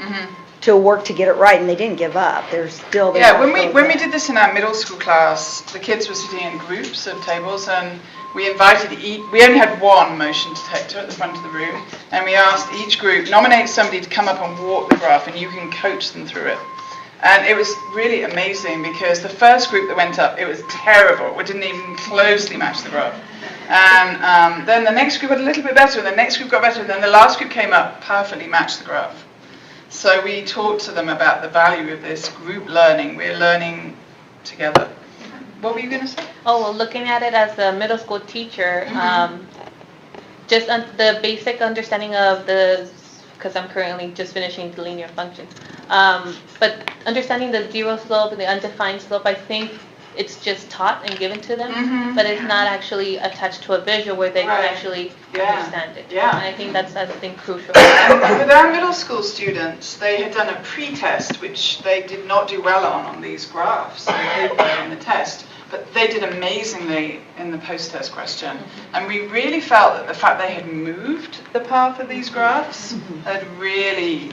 to work to get it right, and they didn't give up. They're still there.
Yeah, when we did this in our middle school class, the kids were sitting in groups of tables, and we invited we only had one motion detector at the front of the room, and we asked each group, nominate somebody to come up and walk the graph, and you can coach them through it. And it was really amazing, because the first group that went up, it was terrible. It didn't even closely match the graph. And then the next group got a little bit better, and the next group got better, and then the last group came up, perfectly matched the graph. So we talked to them about the value of this group learning. We're learning together. What were you going to say?
Oh, well, looking at it as a middle school teacher, just the basic understanding of because I'm currently just finishing the linear functions, but understanding the zero slope and the undefined slope, I think it's just taught and given to them, but it's not actually attached to a visual where they can actually understand it. And I think that's crucial.
With our middle school students, they had done a pre-test, which they did not do well on these graphs, so they were in the test. But they did amazingly in the post-test question. And we really felt that the fact they had moved the path of these graphs had really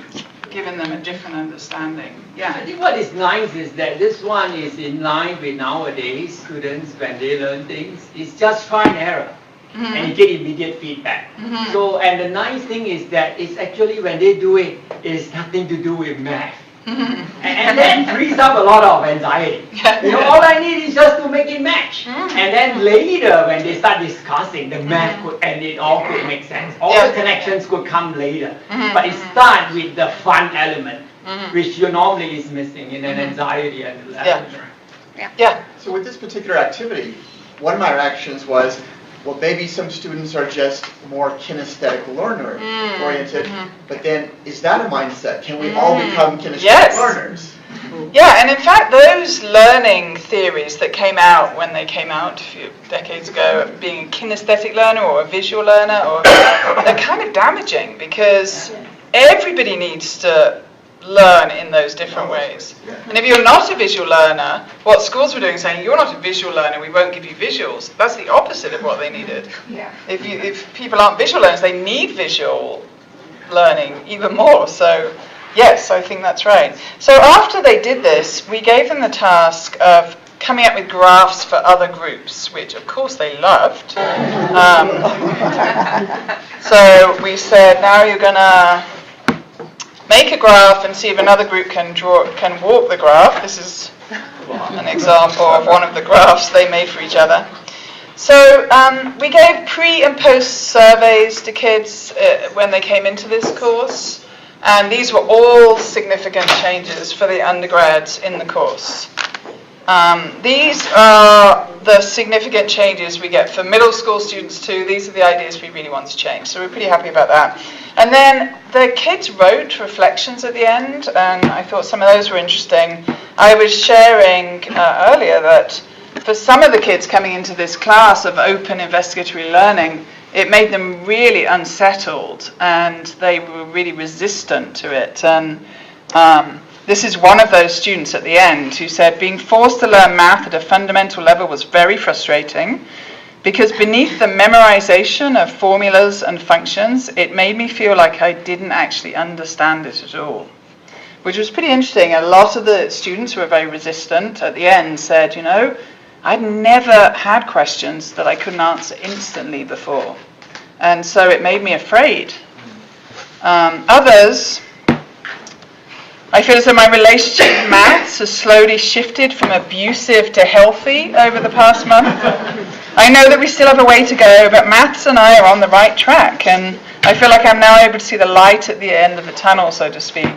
given them a different understanding.
I think what is nice is that this one is in line with nowadays students when they learn things. It's just try and error. And you get immediate feedback. So, and the nice thing is that it's actually when they do it, it's nothing to do with math. And then frees up a lot of anxiety. All I need is just to make it match. And then later, when they start discussing, the math could, and it all could make sense. All the connections could come later. But it starts with the fun element, which you normally is missing in an anxiety and
So with this particular activity, one of my reactions was, well, maybe some students are just more kinesthetic learner oriented, but then is that a mindset? Can we all become kinesthetic learners?
Yeah, and in fact, those learning theories that came out when they came out a few decades ago, being a kinesthetic learner or a visual learner, they're kind of damaging, because everybody needs to learn in those different ways. And if you're not a visual learner, what schools were doing, saying you're not a visual learner, we won't give you visuals, that's the opposite of what they needed. If people aren't visual learners, they need visual learning even more. So yes, I think that's right. So after they did this, we gave them the task of coming up with graphs for other groups, which of course they loved. So we said, now you're going to make a graph and see if another group can walk the graph. This is an example of one of the graphs they made for each other. So we gave pre and post surveys to kids when they came into this course, and these were all significant changes for the undergrads in the course. These are the significant changes we get for middle school students too. These are the ideas we really want to change. So we're pretty happy about that. And then the kids wrote reflections at the end, and I thought some of those were interesting. I was sharing earlier that for some of the kids coming into this class of open investigatory learning, it made them really unsettled, and they were really resistant to it. And this is one of those students at the end who said, being forced to learn math at a fundamental level was very frustrating because beneath the memorization of formulas and functions, it made me feel like I didn't actually understand it at all, which was pretty interesting. A lot of the students who were very resistant at the end said, I'd never had questions that I couldn't answer instantly before. And so it made me afraid. Others, I feel as though my relationship with maths has slowly shifted from abusive to healthy over the past month. I know that we still have a way to go, but maths and I are on the right track, and I feel like I'm now able to see the light at the end of the tunnel, so to speak.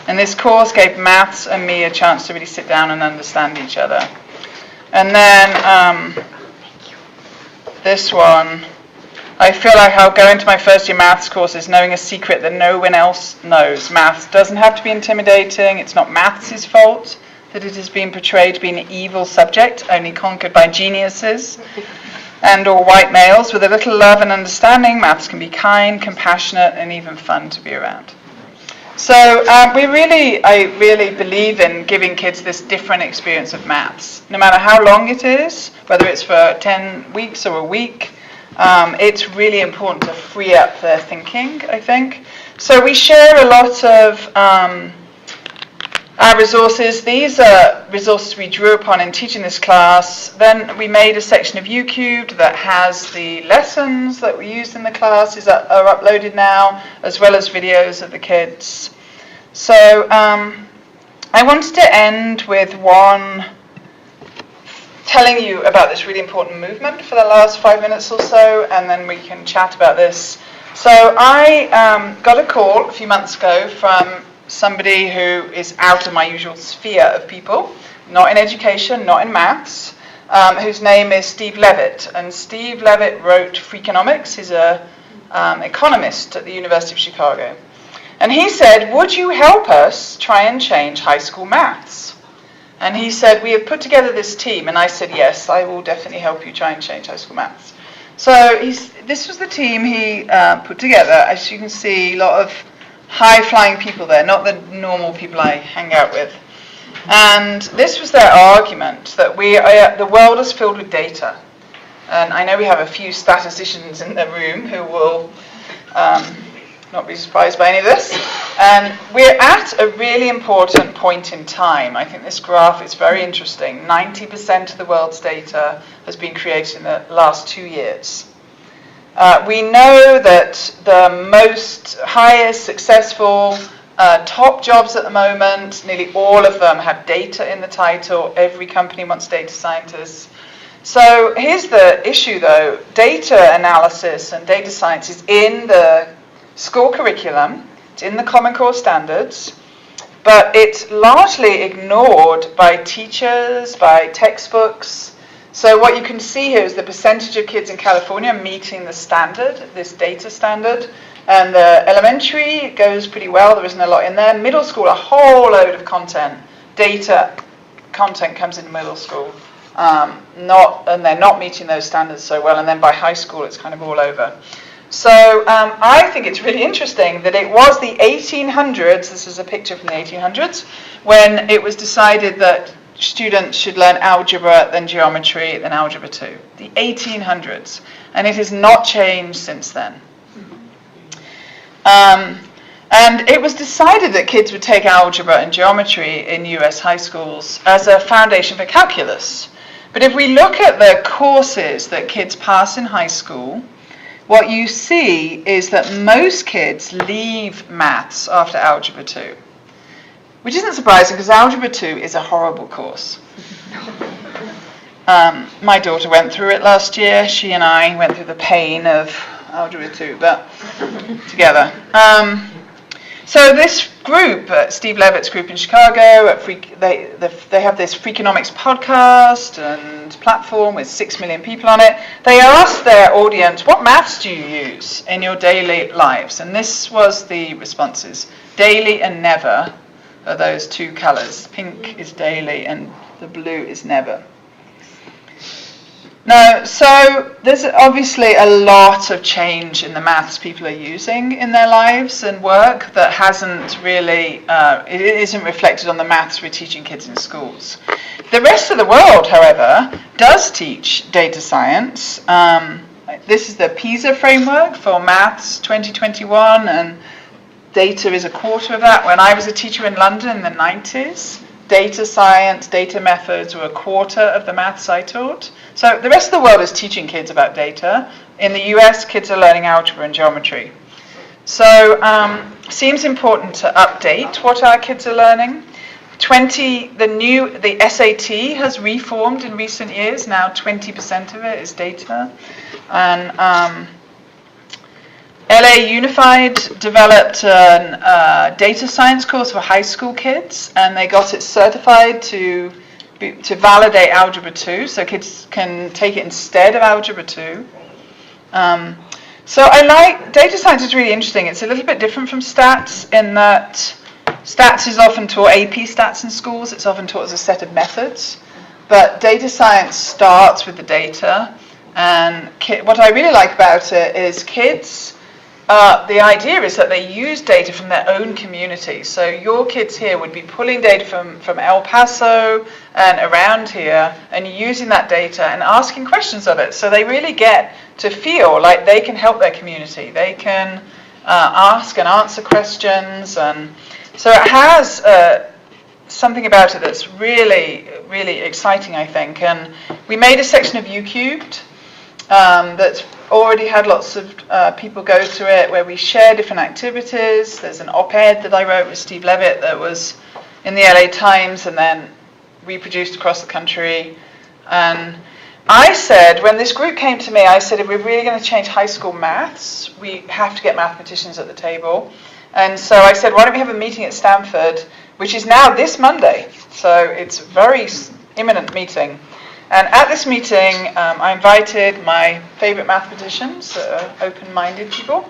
And this course gave maths and me a chance to really sit down and understand each other. And then this one, I feel like I'll go into my first year maths courses knowing a secret that no one else knows. Maths doesn't have to be intimidating. It's not maths' fault that it has been portrayed to be an evil subject, only conquered by geniuses and or white males. With a little love and understanding, maths can be kind, compassionate, and even fun to be around. So I really believe in giving kids this different experience of maths. No matter how long it is, whether it's for 10 weeks or a week, it's really important to free up their thinking, I think. So we share a lot of our resources. These are resources we drew upon in teaching this class. Then we made a section of UCubed that has the lessons that we used in the classes that are uploaded now, as well as videos of the kids. So I wanted to end with one telling you about this really important movement for the last 5 minutes or so, and then we can chat about this. So I got a call a few months ago from somebody who is out of my usual sphere of people, not in education, not in maths, whose name is Steve Levitt. And Steve Levitt wrote Freakonomics. He's an economist at the University of Chicago. And he said, would you help us try and change high school maths? And he said, we have put together this team. And I said, yes, I will definitely help you try and change high school maths. So this was the team he put together. As you can see, a lot of high-flying people there, not the normal people I hang out with. And this was their argument, that the world is filled with data. And I know we have a few statisticians in the room who will not be surprised by any of this. And we're at a really important point in time. I think this graph is very interesting. 90% of the world's data has been created in the last 2 years. We know that the most highest successful top jobs at the moment, nearly all of them have data in the title. Every company wants data scientists. So here's the issue though. Data analysis and data science is in the school curriculum. It's in the Common Core standards. But it's largely ignored by teachers, by textbooks. So what you can see here is the percentage of kids in California meeting the standard, this data standard. And the elementary goes pretty well. There isn't a lot in there. Middle school, a whole load of content. Data content comes in middle school. And they're not meeting those standards so well. And then by high school, it's kind of all over. So I think it's really interesting that it was the 1800s, this is a picture from the 1800s, when it was decided that students should learn algebra, then geometry, then algebra 2. The 1800s. And it has not changed since then. And it was decided that kids would take algebra and geometry in US high schools as a foundation for calculus. But if we look at the courses that kids pass in high school, what you see is that most kids leave maths after algebra 2. Which isn't surprising because algebra 2 is a horrible course. My daughter went through it last year. She and I went through the pain of algebra 2, but together. So this group, Steve Levitt's group in Chicago, they have this Freakonomics podcast and platform with 6 million people on it. They asked their audience, what maths do you use in your daily lives? And this was the responses. Daily and never are those two colours. Pink is daily and the blue is never. Now, so there's obviously a lot of change in the maths people are using in their lives and work that hasn't really, it isn't reflected on the maths we're teaching kids in schools. The rest of the world, however, does teach data science. This is the PISA framework for maths 2021, and data is a quarter of that. When I was a teacher in London in the 90s, data science, data methods were a quarter of the maths I taught. So the rest of the world is teaching kids about data. In the US, kids are learning algebra and geometry. So seems important to update what our kids are learning. The SAT has reformed in recent years. Now 20% of it is data. And LA Unified developed a data science course for high school kids, and they got it certified to validate Algebra 2, so kids can take it instead of Algebra 2. So I like, data science is really interesting. It's a little bit different from stats in that stats is often taught, AP stats in schools, it's often taught as a set of methods, but data science starts with the data, and what I really like about it is kids, the idea is that they use data from their own community. So your kids here would be pulling data from El Paso and around here and using that data and asking questions of it. So they really get to feel like they can help their community. They can ask and answer questions. And so it has something about it that's really, really exciting, I think. And we made a section of U-Cubed that's already had lots of people go to it, where we share different activities. There's an op-ed that I wrote with Steve Levitt that was in the LA Times and then reproduced across the country. And I said, when this group came to me, I said, if we're really going to change high school maths, we have to get mathematicians at the table. And so I said, why don't we have a meeting at Stanford, which is now this Monday. So it's a very imminent meeting. And at this meeting, I invited my favorite mathematicians, open-minded people,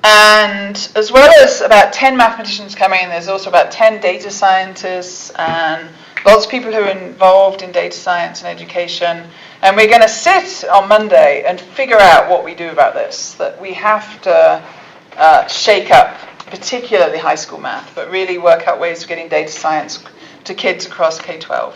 and as well as about 10 mathematicians coming, there's also about 10 data scientists and lots of people who are involved in data science and education. And we're going to sit on Monday and figure out what we do about this, that we have to shake up, particularly high school math, but really work out ways of getting data science to kids across K-12.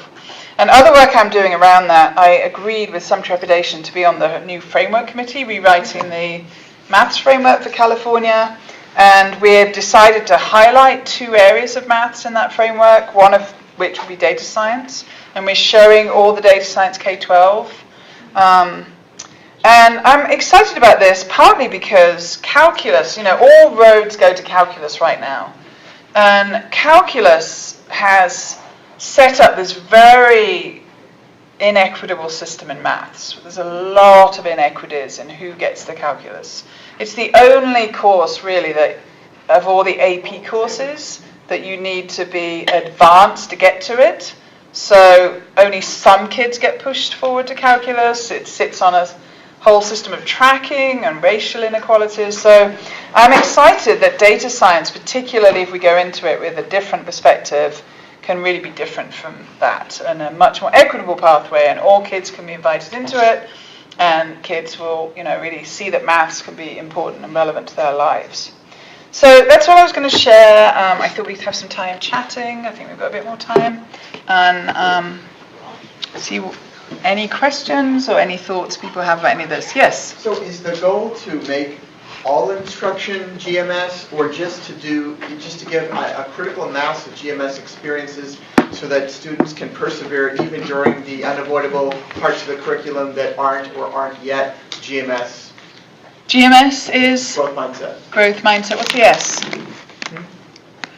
And other work I'm doing around that, I agreed with some trepidation to be on the new framework committee, rewriting the maths framework for California. And we've decided to highlight 2 areas of maths in that framework, one of which will be data science. And we're showing all the data science K-12. And I'm excited about this, partly because calculus, all roads go to calculus right now. And calculus has set up this very inequitable system in maths. There's a lot of inequities in who gets the calculus. It's the only course really that of all the AP courses that you need to be advanced to get to it. So only some kids get pushed forward to calculus. It sits on a whole system of tracking and racial inequalities. So I'm excited that data science, particularly if we go into it with a different perspective, can really be different from that, and a much more equitable pathway, and all kids can be invited into it, and kids will, really see that maths can be important and relevant to their lives. So that's what I was going to share. I thought we'd have some time chatting. I think we've got a bit more time, and see any questions or any thoughts people have about any of this. Yes?
So is the goal to make all instruction GMS, or just to give a critical mass of GMS experiences so that students can persevere even during the unavoidable parts of the curriculum that aren't yet GMS?
GMS is?
Growth mindset.
Growth mindset. What's the S?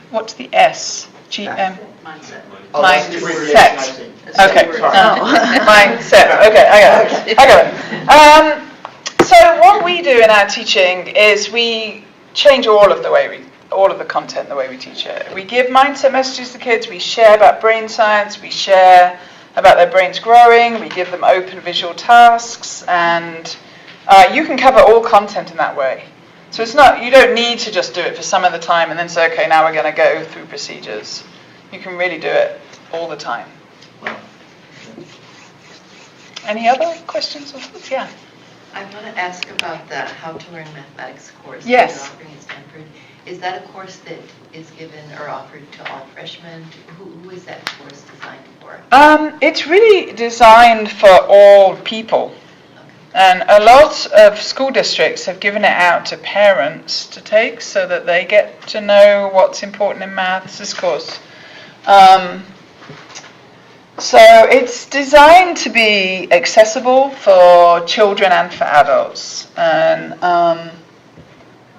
What's the S? GM?
Mindset.
Mindset. Okay. Mindset. Okay, I got it. So what we do in our teaching is we change all of the content, the way we teach it. We give mindset messages to kids, we share about brain science, we share about their brains growing, we give them open visual tasks, and you can cover all content in that way. So it's not, you don't need to just do it for some of the time and then say, okay, now we're going to go through procedures. You can really do it all the time. Any other questions or thoughts? Yeah.
I want to ask about the How to Learn Mathematics course
Yes.
that you're offering at Stanford. Is that a course that is given or offered to all freshmen? Who is that course designed for?
It's really designed for all people. And a lot of school districts have given it out to parents to take so that they get to know what's important in maths, this course. So it's designed to be accessible for children and for adults. And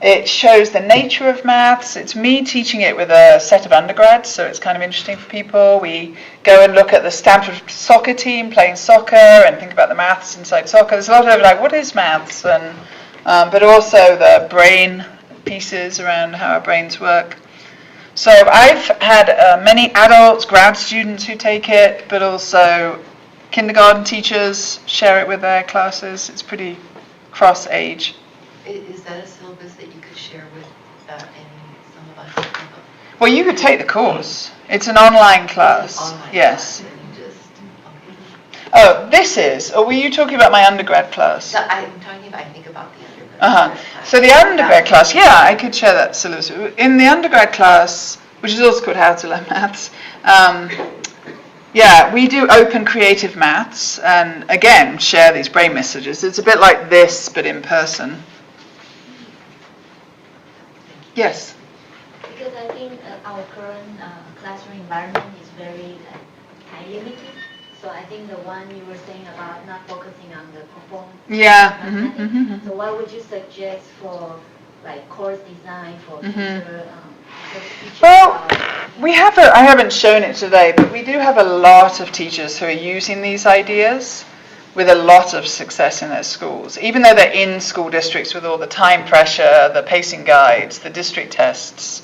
it shows the nature of maths. It's me teaching it with a set of undergrads, so it's kind of interesting for people. We go and look at the Stanford soccer team playing soccer and think about the maths inside soccer. There's a lot of like, what is maths? And but also the brain pieces around how our brains work. So I've had many adults, grad students who take it, but also kindergarten teachers share it with their classes. It's pretty cross-age.
Is that a syllabus that you could share with some of us?
Well, you could take the course. It's an online class. Yes. Oh, this is? Or were you talking about my undergrad class?
No, I'm talking about, I think about the undergrad.
So the undergrad class, yeah, I could share that syllabus. In the undergrad class, which is also called How to Learn Maths, yeah, we do open creative maths and, again, share these brain messages. It's a bit like this, but in person. Yes?
Because I think our current classroom environment is very time limited. So I think the one you were saying about not focusing on the performance.
Yeah.
So what would you suggest for like course design for future?
Well, I haven't shown it today, but we do have a lot of teachers who are using these ideas with a lot of success in their schools. Even though they're in school districts with all the time pressure, the pacing guides, the district tests,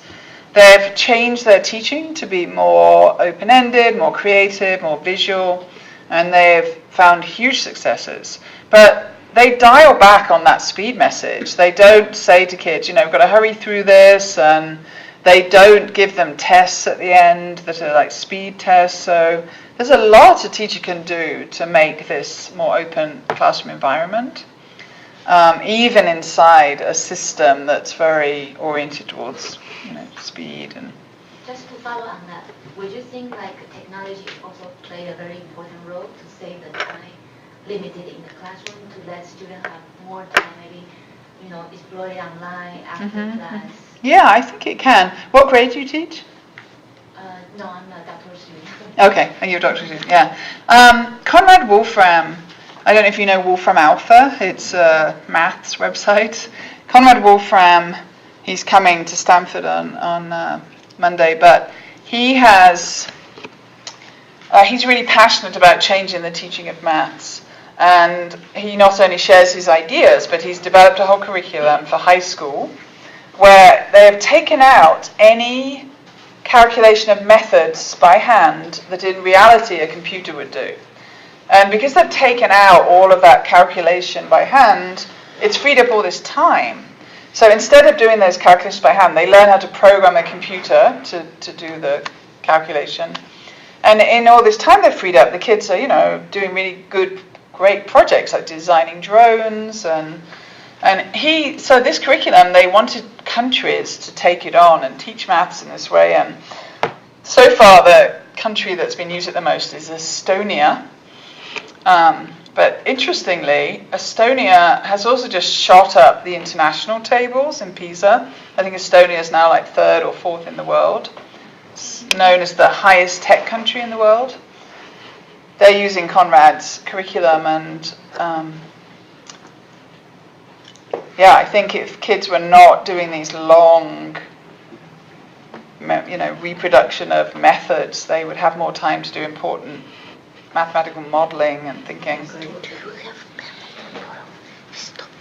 they've changed their teaching to be more open-ended, more creative, more visual, and they've found huge successes. But they dial back on that speed message. They don't say to kids, we've got to hurry through this, and they don't give them tests at the end that are like speed tests. So there's a lot a teacher can do to make this more open classroom environment, even inside a system that's very oriented towards speed. And
just to follow on that, would you think like technology also play a very important role to save the time limited in the classroom, to let students have more time, maybe explore it online after class?
Yeah, I think it can. What grade do you teach?
No, I'm not a doctoral student.
Okay, and you're a doctoral student, yeah. Conrad Wolfram, I don't know if you know Wolfram Alpha, it's a maths website. Conrad Wolfram, he's coming to Stanford on Monday, but he's really passionate about changing the teaching of maths. And he not only shares his ideas, but he's developed a whole curriculum for high school where they have taken out any calculation of methods by hand that in reality a computer would do. And because they've taken out all of that calculation by hand, it's freed up all this time. So instead of doing those calculations by hand, they learn how to program a computer to do the calculation. And in all this time they've freed up, the kids are, doing really great projects like designing drones so this curriculum, they wanted countries to take it on and teach maths in this way. And so far, the country that's been used it the most is Estonia. But interestingly, Estonia has also just shot up the international tables in PISA. I think Estonia is now like 3rd or 4th in the world. It's known as the highest tech country in the world. They're using Conrad's curriculum, and I think if kids were not doing these long, reproduction of methods, they would have more time to do important mathematical modeling and thinking.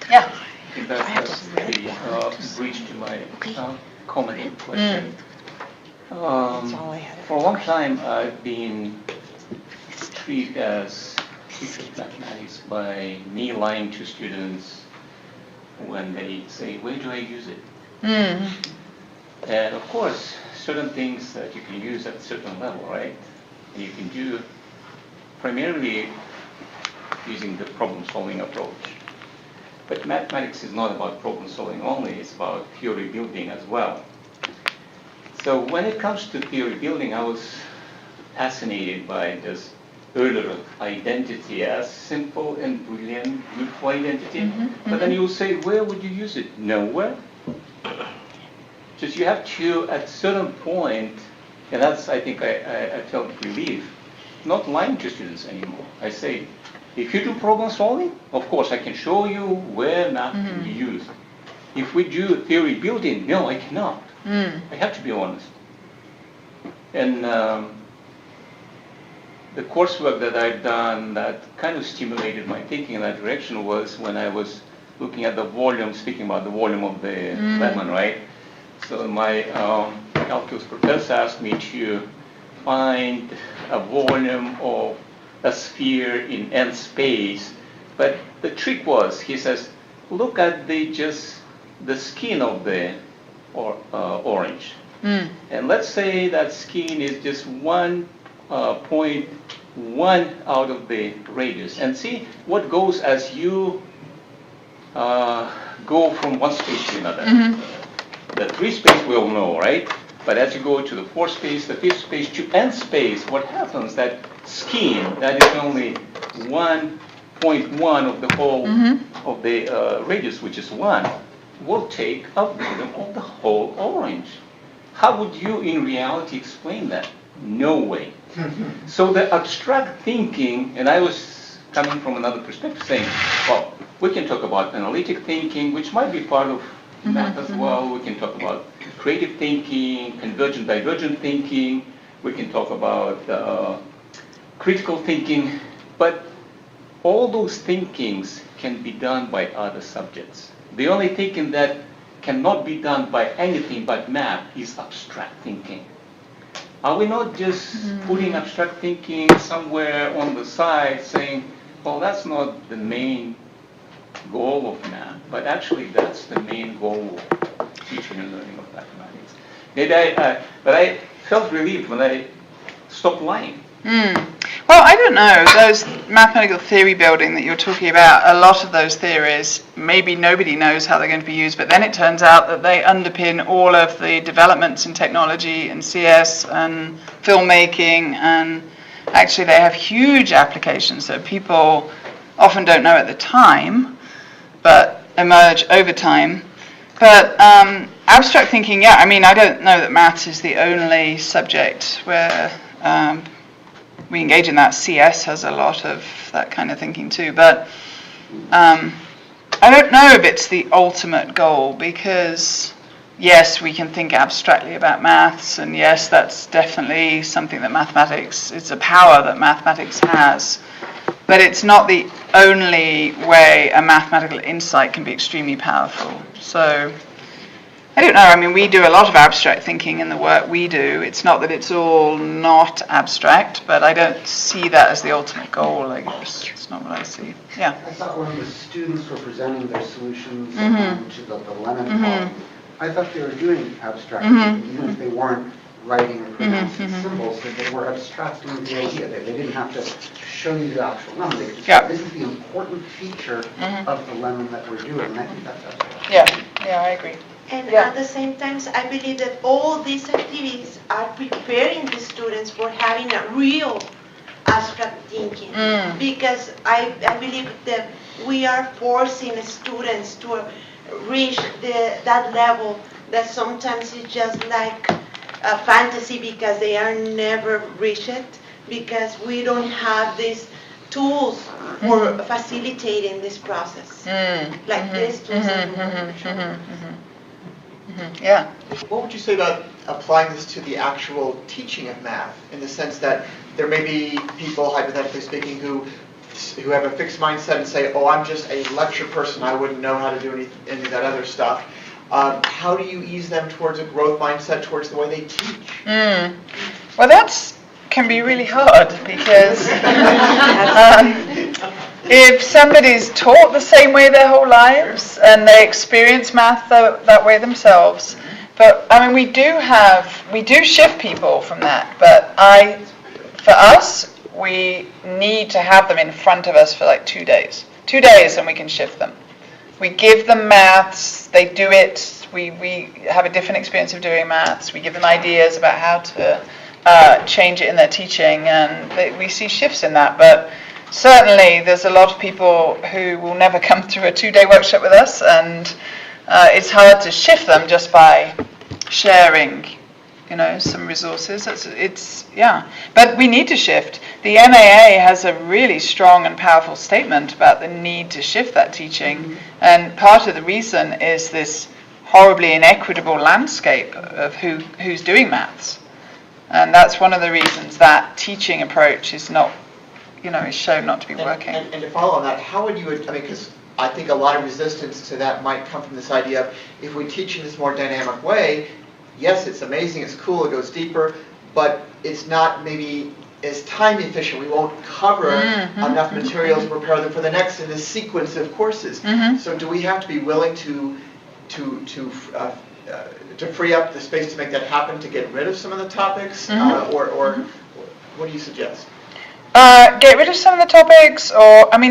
Yeah.
think that's the bridge to my comment and question. For a long time, I've been treated as teacher of mathematics by me lying to students when they say, where do I use it? And of course, certain things that you can use at a certain level, right? And you can do primarily using the problem-solving approach. But mathematics is not about problem-solving only, it's about theory building as well. So when it comes to theory building, I was fascinated by this order of identity as simple and brilliant, beautiful identity. But then you will say, where would you use it? Nowhere. Just you have to, at a certain point, and that's, I think, I felt relief, not lying to students anymore. I say, if you do problem solving, of course, I can show you where math can be used. If we do theory building, no, I cannot. I have to be honest. And the coursework that I've done that kind of stimulated my thinking in that direction was when I was looking at the volume, speaking about the volume of the lemon, right? So my calculus professor asked me to find a volume of a sphere in n space, but the trick was, he says, look at the skin of the orange, and let's say that skin is just 1.1 out of the radius, and see what goes as you go from one space to another. The 3 space we all know, right? But as you go to the 4th space, the 5th space, to n space, what happens, that skin, that is only 1.1 of the whole of the radius, which is 1, will take a volume of the whole orange. How would you in reality explain that? No way. So the abstract thinking, and I was coming from another perspective saying, well, we can talk about analytic thinking, which might be part of math as well. We can talk about creative thinking, convergent, divergent thinking. We can talk about critical thinking. But all those thinkings can be done by other subjects. The only thinking that cannot be done by anything but math is abstract thinking. Are we not just putting abstract thinking somewhere on the side saying, well, that's not the main goal of math, but actually that's the main goal of teaching and learning of mathematics. But I felt relieved when I stopped lying.
Well, I don't know, those mathematical theory building that you're talking about, a lot of those theories, maybe nobody knows how they're going to be used, but then it turns out that they underpin all of the developments in technology and CS and filmmaking, and actually they have huge applications that people often don't know at the time, but emerge over time. But abstract thinking, yeah, I mean, I don't know that maths is the only subject where we engage in that. CS has a lot of that kind of thinking too, but I don't know if it's the ultimate goal, because yes, we can think abstractly about maths, and yes, that's definitely something that mathematics, it's a power that mathematics has, but it's not the only way a mathematical insight can be extremely powerful. So I don't know, I mean, we do a lot of abstract thinking in the work we do. It's not that it's all not abstract, but I don't see that as the ultimate goal, I guess. It's not what I see. Yeah?
I thought when the students were presenting their solutions to the lemon problem, I thought they were doing abstract thinking, even if they weren't writing or pronouncing symbols, that they were abstracting the idea. They didn't have to show you the actual lemon. They could just say, this is the important feature of the lemon that we're doing, and I think that's abstract.
Yeah, I agree.
And at the same time, I believe that all these activities are preparing the students for having a real abstract thinking. Because I believe that we are forcing students to reach that level that sometimes is just like a fantasy, because they are never reach it, because we don't have these tools for facilitating this process. Like these tools.
Yeah.
What would you say about applying this to the actual teaching of math, in the sense that there may be people, hypothetically speaking, who who have a fixed mindset and say, oh, I'm just a lecture person, I wouldn't know how to do any of that other stuff. How do you ease them towards a growth mindset, towards the way they teach?
Well, can be really hard because if somebody's taught the same way their whole lives and they experience math that way themselves, but I mean we do shift people from that, but for us we need to have them in front of us for like 2 days and we can shift them. We give them maths, they do it, we have a different experience of doing maths, we give them ideas about how to change it in their teaching, and we see shifts in that. But certainly there's a lot of people who will never come through a 2-day workshop with us, and it's hard to shift them just by sharing, some resources. But we need to shift. The MAA has a really strong and powerful statement about the need to shift that teaching, and part of the reason is this horribly inequitable landscape of who's doing maths. And that's one of the reasons that teaching approach is not, is shown not to be working.
And to follow on that, how would you, because I think a lot of resistance to that might come from this idea of if we teach in this more dynamic way, yes, it's amazing, it's cool, it goes deeper, but it's not maybe as time efficient. We won't cover enough materials to prepare them for the next in this sequence of courses. So do we have to be willing to free up the space to make that happen, to get rid of some of the topics, or what do you suggest?
Get rid of some of the topics,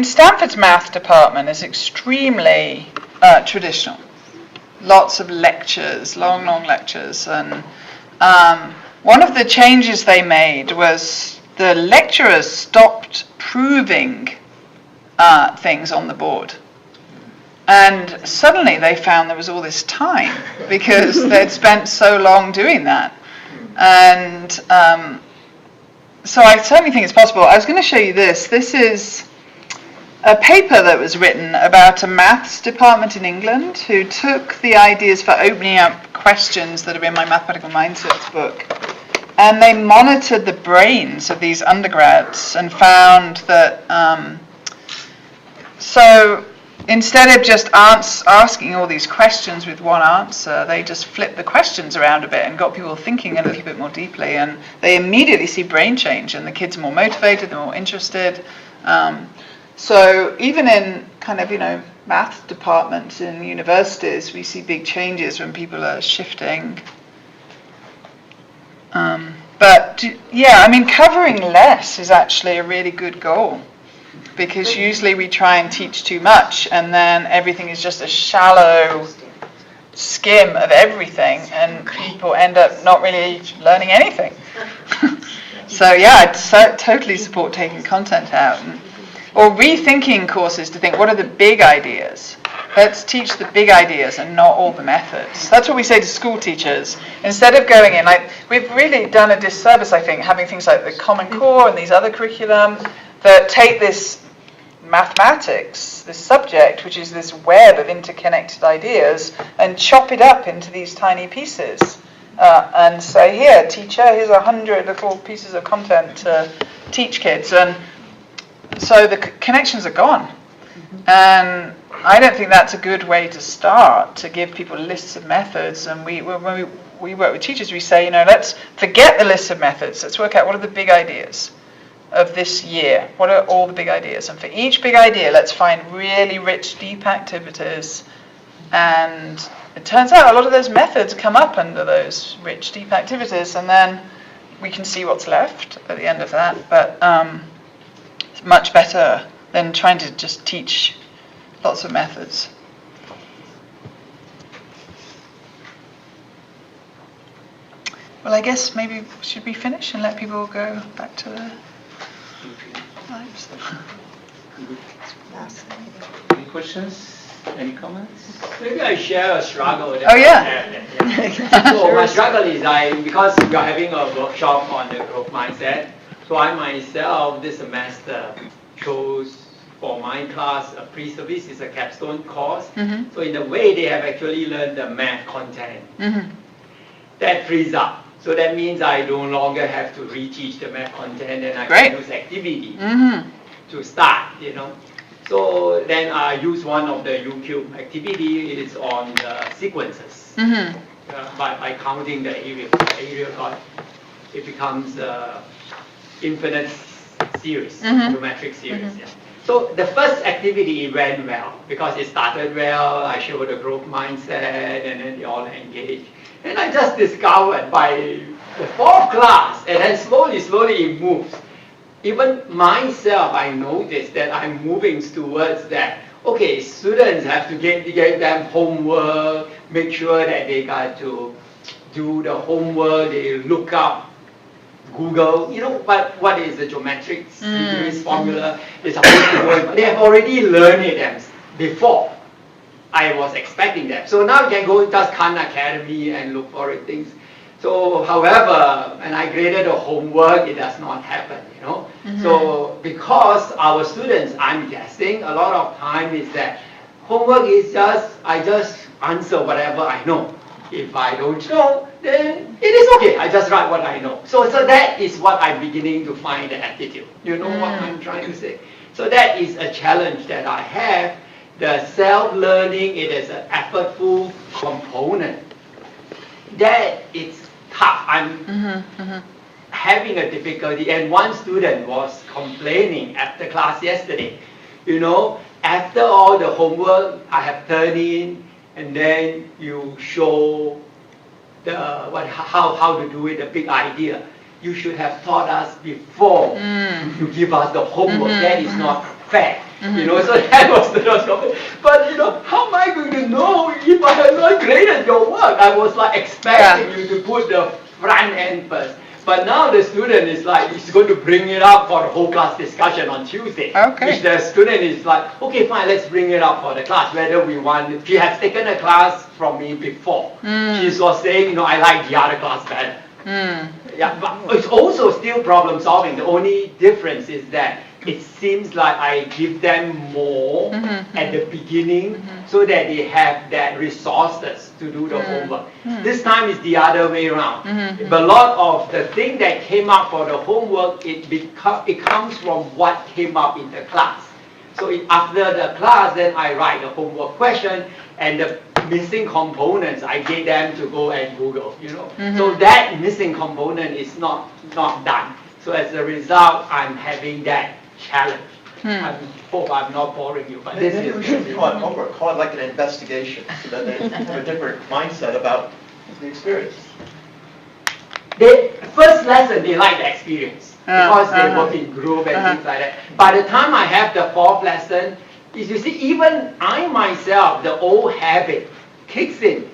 Stanford's math department is extremely traditional. Lots of lectures, long lectures, and one of the changes they made was the lecturers stopped proving things on the board. And suddenly they found there was all this time because they'd spent so long doing that. And so I certainly think it's possible. I was going to show you this. This is a paper that was written about a maths department in England who took the ideas for opening up questions that are in my Mathematical Mindsets book, and they monitored the brains of these undergrads and found that instead of just asking all these questions with one answer, they just flipped the questions around a bit and got people thinking a little bit more deeply, and they immediately see brain change, and the kids are more motivated, they're more interested. So even in math departments in universities, we see big changes when people are shifting. Covering less is actually a really good goal, because usually we try and teach too much and then everything is just a shallow skim of everything and people end up not really learning anything. So I totally support taking content out or rethinking courses to think, what are the big ideas? Let's teach the big ideas and not all the methods. That's what we say to school teachers. Instead of going in, we've really done a disservice, I think, having things like the Common Core and these other curriculum that take this mathematics, this subject, which is this web of interconnected ideas, and chop it up into these tiny pieces. And say, here, teacher, here's 100 little pieces of content to teach kids. And so the connections are gone. And I don't think that's a good way to start, to give people lists of methods. And when we work with teachers, we say, let's forget the list of methods. Let's work out what are the big ideas of this year. What are all the big ideas? And for each big idea, let's find really rich, deep activities. And it turns out a lot of those methods come up under those rich, deep activities. And then we can see what's left at the end of that. But it's much better than trying to just teach lots of methods. Well, I guess maybe should we finish and let people go back to their lives?
Any questions? Any comments?
Maybe I share a struggle.
Oh, yeah.
So my struggle is because we are having a workshop on the growth mindset, so I myself this semester chose for my class a pre-service is a capstone course. So in a way they have actually learned the math content. That frees up. So that means I no longer have to reteach the math content and I can use activity. to start, So then I use one of the UQ activity. It is on the sequences. By counting the area code, it becomes infinite series, geometric series. Yeah. So the first activity went well because it started well. I showed a growth mindset, and then they all engaged. And I just discovered by the fourth class, and then slowly it moves. Even myself, I noticed that I'm moving towards that. Okay, students have to get them homework, make sure that they got to do the homework, they look up Google, what is the geometric series formula is supposed to go. They have already learned it before I was expecting them. So now you can go just Khan Academy and look for things. So, however, when I graded the homework, it does not happen, So, because our students, I'm guessing, a lot of time is that homework is I just answer whatever I know. If I don't know, then it is okay. I just write what I know. So that is what I'm beginning to find the attitude. You know what I'm trying to say? So that is a challenge that I have. The self-learning, it is an effortful component. That it's tough. I'm having a difficulty. And one student was complaining after class yesterday. After all the homework I have turned in, and then you show how to do it, the big idea. You should have taught us before you give us the homework. That is not fair. So that was the topic. But how am I going to know if I have not graded your work? I was expecting you to put the front end first. But now the student is he's going to bring it up for the whole class discussion on Tuesday. Okay. Which the student is okay, fine, let's bring it up for the class, whether we want it. She has taken a class from me before. She was saying, I like the other class better. Yeah, but it's also still problem solving. The only difference is that it seems like I give them more at the beginning so that they have that resources to do the homework. This time is the other way around. But a lot of the thing that came up for the homework, it comes from what came up in the class. So after the class, then I write the homework question, and the missing components, I get them to go and Google, So that missing component is not done. So as a result, I'm having that challenge. I hope I'm not boring you, but
Maybe we shouldn't call it homework, call it like an investigation, so that they have a different mindset about the experience.
The first lesson, they like the experience because they work in group and things like that. By the time I have the fourth lesson, you see, even I myself, the old habit kicks in.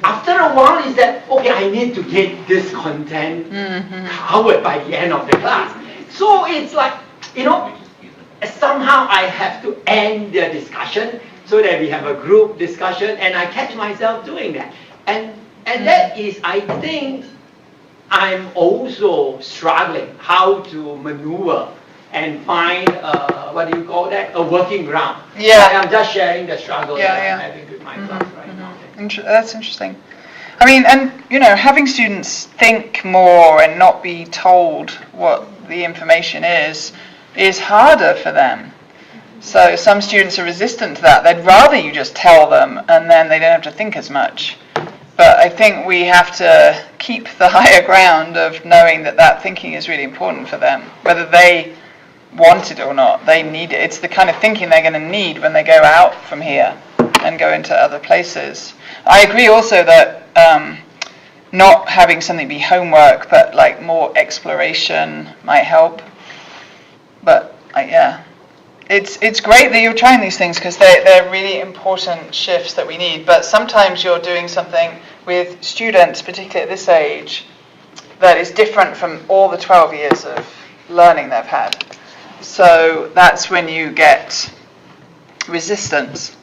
After a while, is that, okay, I need to get this content covered by the end of the class. So it's somehow I have to end the discussion so that we have a group discussion, and I catch myself doing that. And that is, I think, I'm also struggling how to maneuver and find, what do you call that, a working ground.
Yeah.
I'm just sharing the struggle that I'm having with my class right now.
That's interesting. I mean, and having students think more and not be told what the information is harder for them. So some students are resistant to that. They'd rather you just tell them, and then they don't have to think as much. But I think we have to keep the higher ground of knowing that thinking is really important for them, whether they want it or not. They need it. It's the kind of thinking they're going to need when they go out from here and go into other places. I agree also that not having something be homework, but more exploration might help. But it's great that you're trying these things because they're really important shifts that we need. But sometimes you're doing something with students, particularly at this age, that is different from all the 12 years of learning they've had. So that's when you get resistance.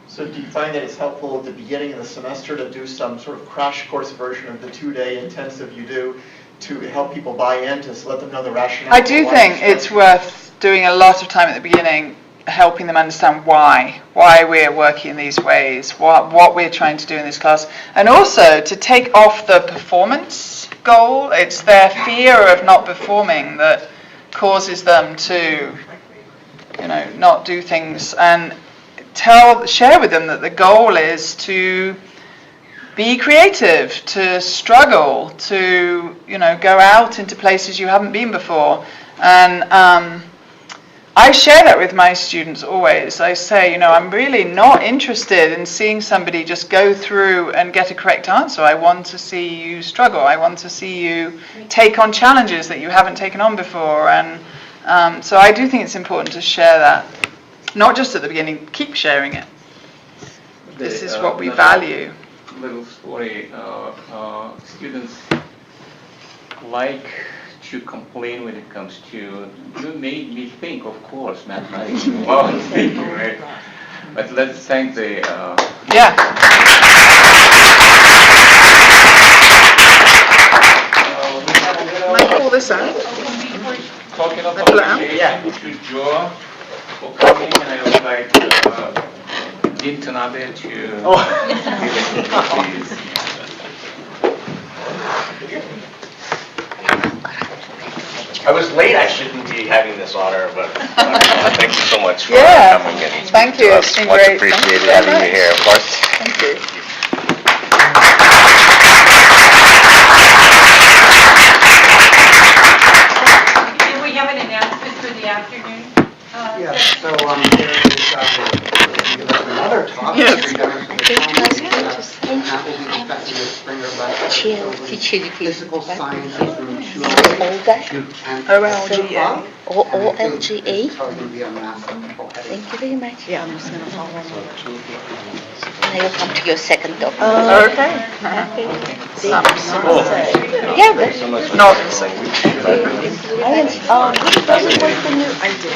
So do you find that it's helpful at the beginning of the semester to do some sort of crash course version of the 2-day intensive you do to help people buy in, to let them know the rationale?
I do think it's worth doing a lot of time at the beginning, helping them understand why we're working in these ways, what we're trying to do in this class, and also to take off the performance goal. It's their fear of not performing that causes them to, not do things, and share with them that the goal is to be creative, to struggle, to, go out into places you haven't been before. And I share that with my students always. I say, I'm really not interested in seeing somebody just go through and get a correct answer. I want to see you struggle. I want to see you take on challenges that you haven't taken on before. And so I do think it's important to share that. Not just at the beginning, keep sharing it. This is what we value.
Little story. Students like to complain when it comes to, you made me think, of course, mathematics. Wow, thinking, right? But let's thank the...
Yeah. Might pull this out.
Talking about to Joe for coming, and I would like Dean Tanabe to please.
I was late, I shouldn't be having this honor, but thank you so much for coming in.
Thank you, it's been
much
great.
appreciated having you here, of course.
Thank you.
Do we have an announcement for the afternoon?
Yes, so there is another talk.
Yes.
And that will be discussing the Springer lecture. Physical sciences from 2 to 10.
OLGA.
OLGA. It's probably going to be a massive.
Thank you very much.
Yeah, I'm just going to follow.
And I will come to your second talk.
Okay.
Yeah,
Thanks so much.
Not
what's the new? I did.